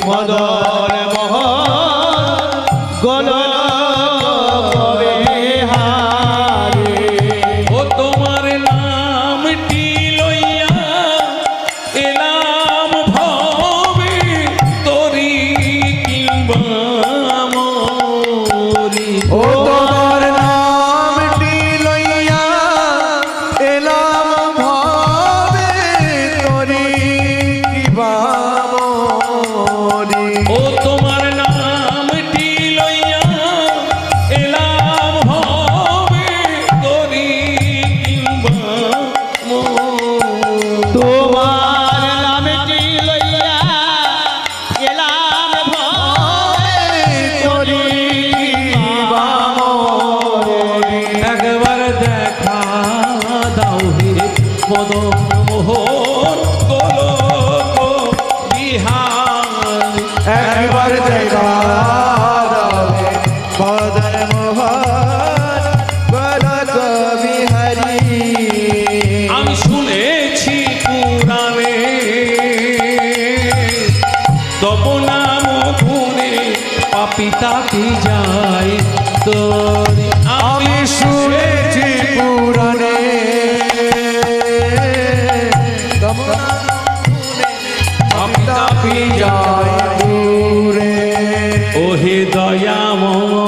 মদন মোহন গোল কবে হারে, ও তোমার নামটি লইয়া এলাম ভবে, তোরি কিংবা মরি। ও তোমার নামটি লইয়া এলাম ভাবে তোর মদন মোহন গোলক বিহার। একবার দেখা দাও হে মদন মোহন গোলক বিহারী। আমি শুনেছি পুরাণে তব নাম গুণে পাপী তাপী যায় তোরে। আমি শুনেছি পুরাণে পাপী তাপী যায় দূরে। ওহে দয়াময়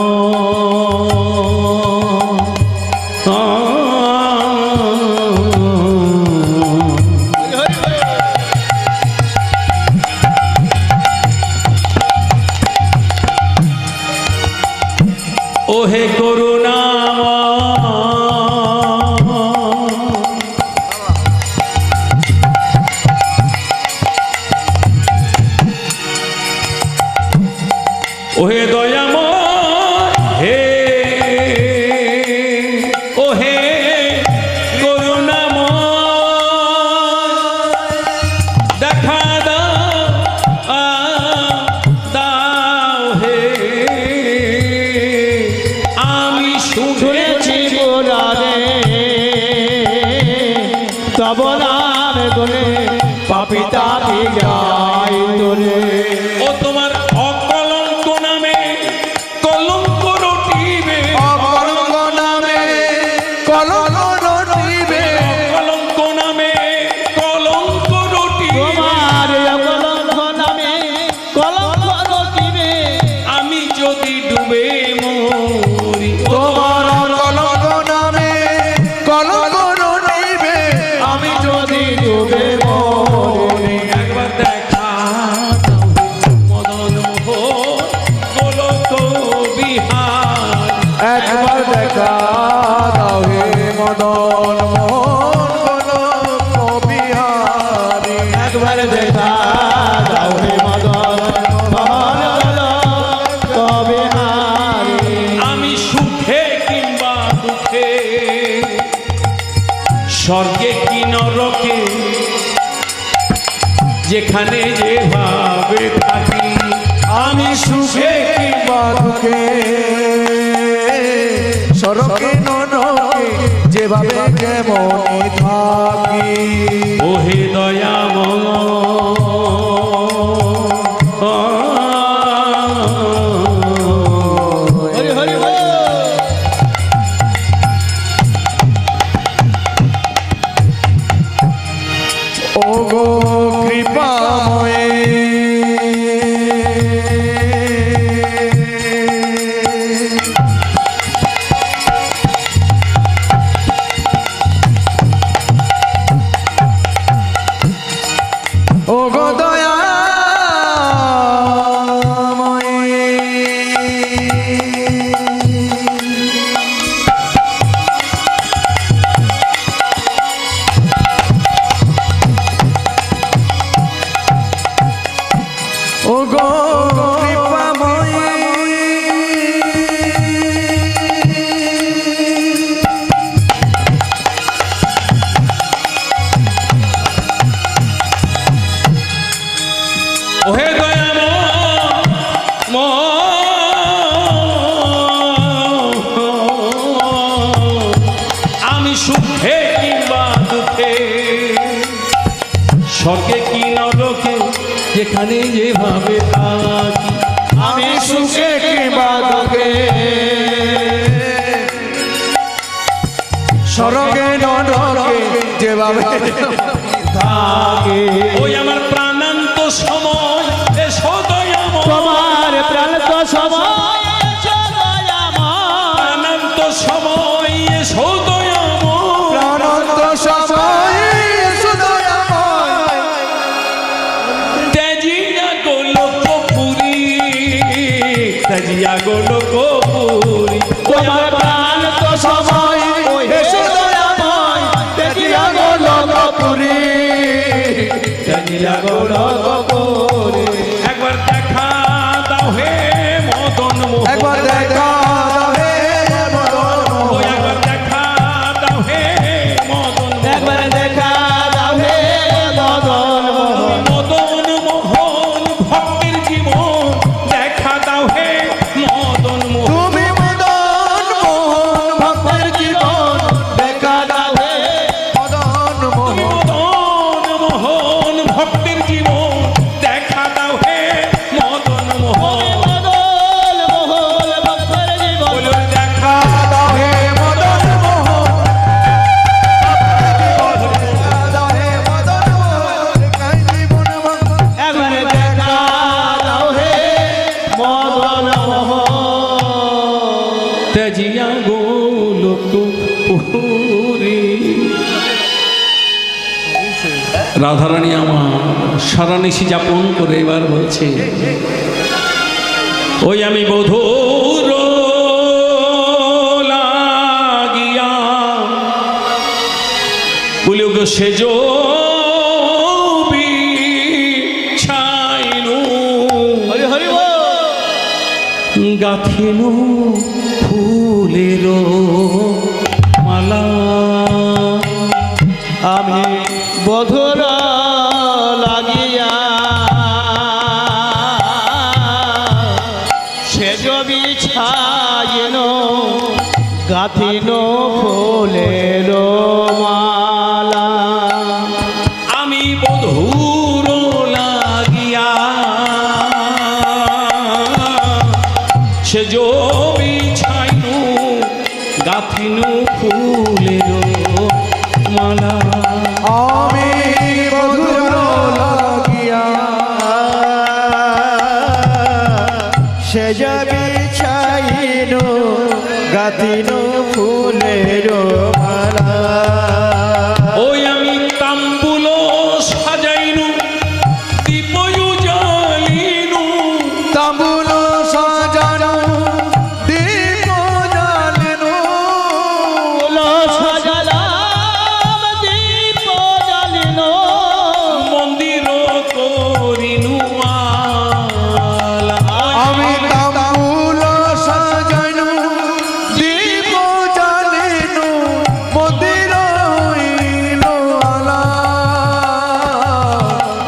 ওহে করুণাময় ওহে দয়াময় হে ওহে করুণাময় দেখা দাও হে আমি শুনেছি পুরাণে তব নাম গুণে পাপী তাপী যায় তোরে। ও তোমার অকলঙ্ক নামে কলঙ্ক রটিবে অকলঙ্ক নামে কলঙ্ক রটিবে। কলঙ্ক নামে কলঙ্ক রটিবে তোমার অকলঙ্ক নামে কলঙ্ক রটিবে। আমি যদি ডুবে মরি তোমার কলঙ্ক নামে কলঙ্ক রটিবে। আমি যদি ডুবে মরি। একবার দেখা দাও মদন মোহন গোলক বিহার। একবার দেখা দাও হে মদন মোহন গোলক বিহারী। একবার দেখা দাও হে মদন মোহন গোলক বিহারী। আমি সুখে কিংবা দুঃখে স্বর্গে কি নরকে যেখানে যেভাবে থাকি আমি সুখে কিংবা দুঃখে সরকে নরকে যেভাবে যেমন থাকি। ওহে দয়াময় হরি হরি বল। ও গো কৃপাময়ে ও গো ও গো কৃপাময়ী ওহে আমি সুখে কিংবা দুঃখে স্বর্গে কি নরকে যেখানে যেভাবে থাকি আমি সুখে কিংবা দুঃখে সরগে নরকে যেভাবে থাকে ওই আমার প্রাণান্ত সময় এসো দয়াময় তোমার প্রাণত সময় এসো দয়াময়। প্রাণান্ত সময় এসো দয়াময় প্রাণান্ত সময় এসো দয়াময়। তেজিয়া গোলকপুরী তেজিয়া গোলকপুরী তোমার প্রাণত সময় এসো দয়াময়। দেখিয়া গোলকপুরী তেজিয়া গোলকপুরী একবার দেখা দাও হে মদন মোহন একবার দেখা দাও হে মদন মোহন। একবার দেখা দাও হে মদন মোহন। একবার দেখা রাধারানী আমার সারা নিশি যাপন করে এবার বলছে, ওই আমি বধূর লাগিয়া বলি গো সেজ বিছাইনু হরি হরি বল। গাথিনু ফুলের মালা, আমি বধুর লাগিয়া সেজ বিছাইন গাথিন ফুলের মালা। আমি বধূর লাগিয়া সেজ বিছাইনু গাথিনু ফুলের মালা। আমি মধুর লাগিয়া সেজ বিছাইনু গাথিনু ফুলের মালা। ওই আমি তাম্বুল সাজাইনু দীপয়ু জ্বালিনু, তাম্বুল সাজানো দীপ জ্বালিনু, ফুল সাজালাম দীপ জ্বালিন মন্দির করিনু আলা। আমি তাম্বুল সাজানো দীপ জ্বালিনু, মন্দির হইল আলা,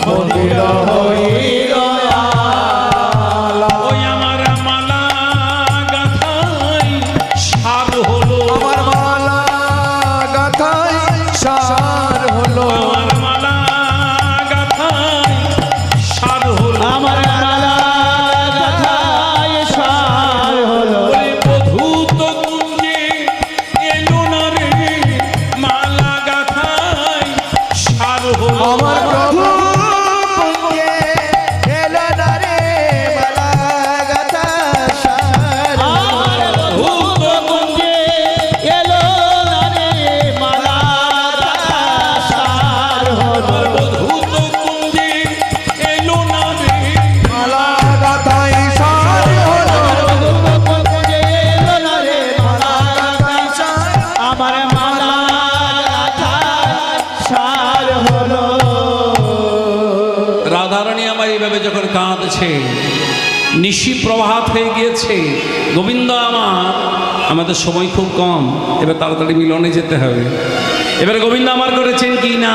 মন্দির হইল আলা। ওই আমার মালা গাথাই সার হলো, আমার মালা গাথায় সার হলো, আমার মালা গাথাই সার হলো। আমার মালা গাথায় সার হলো। ওরে বধূ তো কুঞ্জে এলো না রে, মালা গাথাই সার হলো। আমার প্রভু কুঞ্জে এলো না রে, মালা গাথা সার হলো। আমার ভূত কুঞ্জে এলো না রে, মালা গাথা সার হলো। বধূ তো কুঞ্জে এলো না রে, মালা গাথায় সার হলো, ভূত কুঞ্জে এলো না রে, মালা গাথায় সার হলো। আমার মালা গাথায় সার হলো। রাধারানী আমার এইভাবে যখন কাঁদছে, নিশি প্রভাত হয়ে গিয়েছে, গোবিন্দ আমাদের সময় খুব কম, এবার তাড়াতাড়ি মিলনে যেতে হবে। এবার গোবিন্দ আমার করেছেন কি না,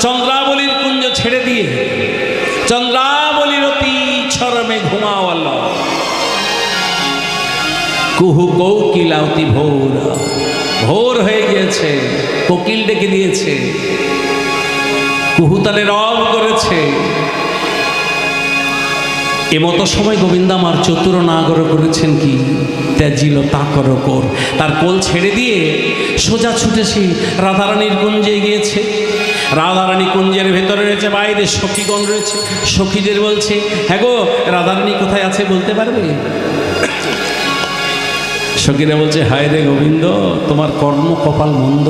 চন্দ্রাবলীর কুঞ্জ ছেড়ে দিয়ে চন্দ্রাবলীর অতি ছরমে ঘুমাওয়াল কুহু কৌকিলাওতি ভোর, ভোর হয়ে গিয়েছে, কোকিল ডেকে দিয়েছে, কুহুতালে রব করেছে। এমতো সময় গোবিন্দ আমার চতুর নাগর করেছেন কি, ত্যাজিল তাকর কর, তার কোল ছেড়ে দিয়ে সোজা ছুটেছি রাধারানীর কুঞ্জে গিয়েছে। রাধারানী কুঞ্জের ভেতরে রয়েছে, বাইরে সখীগণ রয়েছে, সখীদের বলছে, হ্যাঁ গো রাধারানী কোথায় আছে বলতে পারবে? সখীরা বলছে, হায় রে গোবিন্দ, তোমার কর্ম কপাল মন্দ,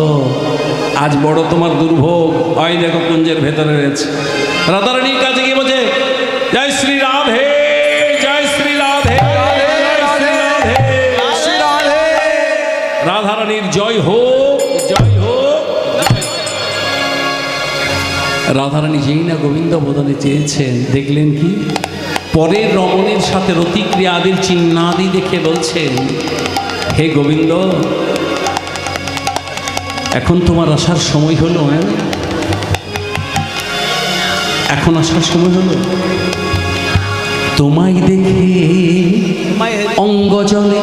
আজ বড় তোমার দুর্ভোগ, ওই দেখো কুঞ্জের ভেতরে রয়েছে। রাধারানীর কাছে গিয়ে বলছে, জয় শ্রী রাধে, জয় শ্রী রাধে, শ্রী রাধে। রাধারানীর জয় হোক, জয় হোক, জয় হোক। রাধারানী যেই না গোবিন্দ বদনে চেয়েছেন, দেখলেন কি পরের রমণের সাথে রতিক্রিয়া আদির চিহ্নাদি দেখে বলছেন, হে গোবিন্দ, এখন তোমার আসার সময় হলো, হ্যাঁ এখন আসার সময় হলো। তোমায় দেখে অঙ্গ জলে,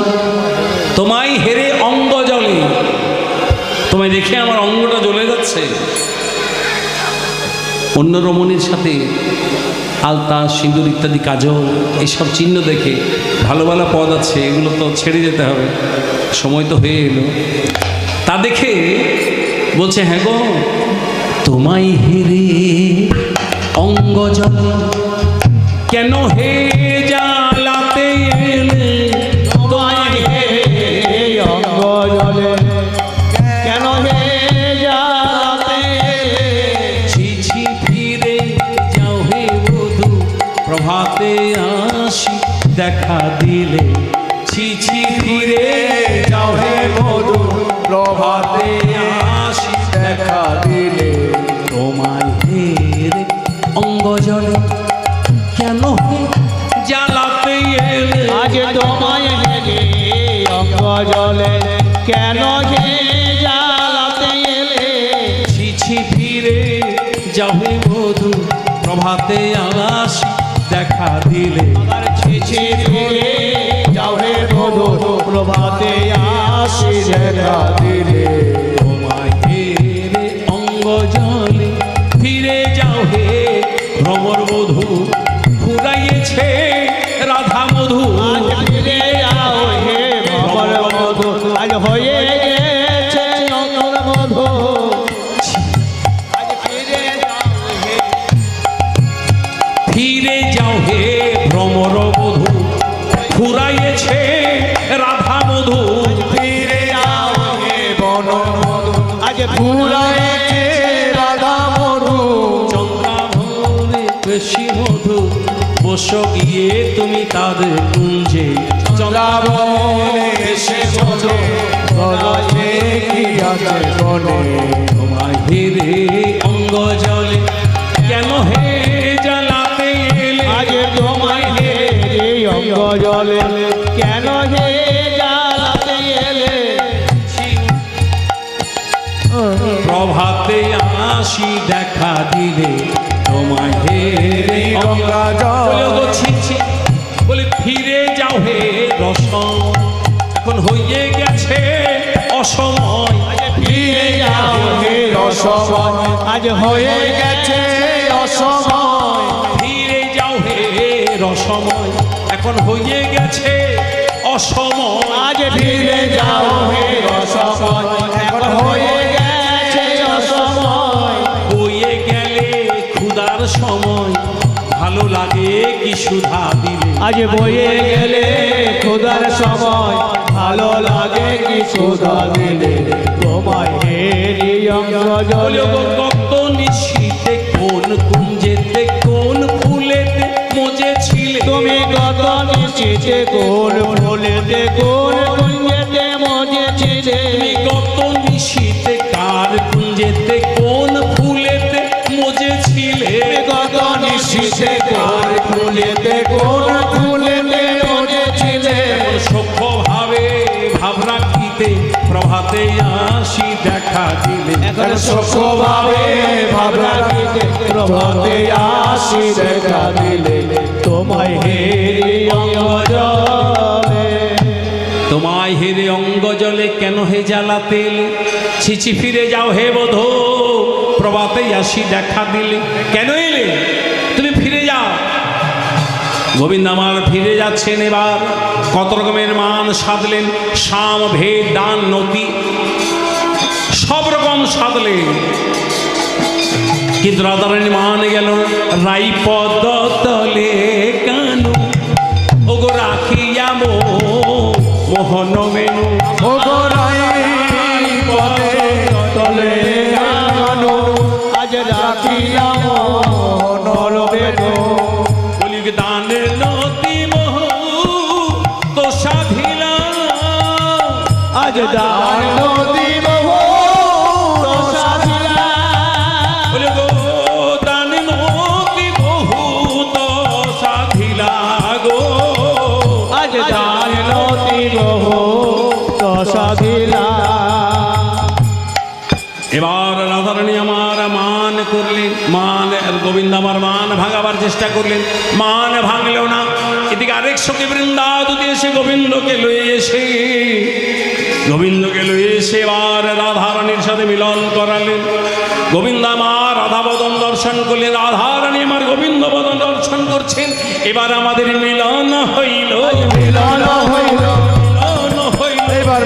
তোমায় হেরে অঙ্গ জলে, তোমায় দেখে আমার অঙ্গটা জ্বলে যাচ্ছে। অন্য রমণীর সাথে আলতা, সিঁদুর ইত্যাদি কাজল এইসব চিহ্ন দেখে ভালো ভালো পদ আছে, এগুলো তো ছেড়ে যেতে হবে, সময় তো হয়ে এলো। তা দেখে বলছে, হ্যাঁ গো তোমায় হেরে অঙ্গ জলে, কেন হে জ্বালাতে এলে, তোমায় হেরে অঙ্গ জলে কেন হে যাতে ছি ছি ফি প্রভাতে আসি দেখা দিলে ছি ছি ফিরে যাও হে বধূ প্রভাতে আসি দেখা দিলে তোমায় হের অঙ্গ জলে কেন হে জ্বালাতে এলে আজ তোমায় হেলে অঙ্গ জলে কেন হে জ্বালাতে এলে ছি ছি ফিরে যাবে বধূ প্রভাতে আসি দেখা দিলে আবার ছিছি ফিরে যাও হে বধূ প্রভাতে আসি দেখা দিলে তোমায় হেরে অঙ্গ জলে ফিরে যাও হে ভ্রমর বধূ ফুরাইয়েছে রাধা মধু আজ ফিরে যাও হে ভ্রমর বধূ আজ হয়ে গেছে অঙ্গর মধু আজ ফিরে যাও হে ফিরে যাও হে ভ্রমর বধূ ফুরাইয়েছে রাধা মধু ফিরে যাও হে বন মধু আজ ফুরাইছে রাধা মধু চন্দ্রাভরে বেশি মধু বসো গিয়ে তুমি তাদের কুঞ্জে চন্দ্রাবনে এসে বোঝো বনে কি আছে বনে তোমায় হেরে অঙ্গ জলে কেন হে জ্বালাতে এলে আজ তোমায় হে অঙ্গ জলে কেন হে জ্বালাতে এলে প্রভাতে আসি দেখা দিলে তোমায় হেরে অঙ্গ গঙ্গা বলে জল গো ছি ছি, বলে ফিরে যাও হে রসম এখন হয়ে গেছে অসময় ফিরে যাও হে অসময় আজ হয়ে গেছে অসময় ফিরে যাও হে রসময় এখন হয়ে গেছে অসময় আজ ফিরে যাও হে অসময় এখন হয়ে গেছে অসময় বইয়ে গেলে ক্ষুধার সময় ভালো লাগে কি সুধা দিলে আজ বয়ে গেলে খোদার সময় ভালো লাগে কি সুধা দিলে তোমায় হেরি অঙ্গ বলে জলে গো কত নিশীতে কোন কুঞ্জেতে কোন ফুলেতে মজেছিলে তুমি কত নিশ্চিতে কোন ফুলেতে কোন কুঞ্জেতে মজেছিলে তুমি কত নিশীতে কার কুঞ্জেতে কোন ফুলেতে মজেছিলে কত নিশ্চিতে কোন ফুলেতে কোন ফুলেতে মজেছিলে সভ্য ভাবে ভাব রাখিতে প্রভাতে আসি দেখা দিলে এখন সখভাবে ভাব রাখিতে প্রভাতে আসি দেখা দিলে তোমায় হেরি অঙ্গ জলে তোমায় হেরে অঙ্গ জলে কেন হে জ্বালাতে এলে ছিছি ফিরে যাও হে বধূ প্রভাতে আসি দেখা দিলে কেন এলে তুমি ফিরে যাও গোবিন্দ আমার ফিরে যাচ্ছেন এবার কত রকমের মান সাধলেন সাম ভেদ দান নতি সব রকম সাধলেন কিন্তু রাধারানী মান গেল রাই পদ তলে কানু ওগো রাখিয়া মোহন মেনু ওগোরাই পদে তলে আনো আজ রাখিলাম নলবেনো বলি দানের নতি মোহ তো সাধিলা আজ দান দিব বলি গো দান নতি বহু তো সাধিলা গো আজ দান দিব সাধিলা এবার রাধারানী আমার মান করলেন মান গোবিন্দ আমার মান ভাঙাবার চেষ্টা করলেন মান ভাঙলেও না এদিকে আরেক সঙ্গে বৃন্দাবতী এসে গোবিন্দকে লয়ে এসে এবার রাধারানীর সাথে মিলন করালেন গোবিন্দ আমার রাধা বদন দর্শন করলেন রাধারানী আমার গোবিন্দ বদন দর্শন করছেন এবার আমাদের মিলন হইল মিলন হইল মিলন হইল এবার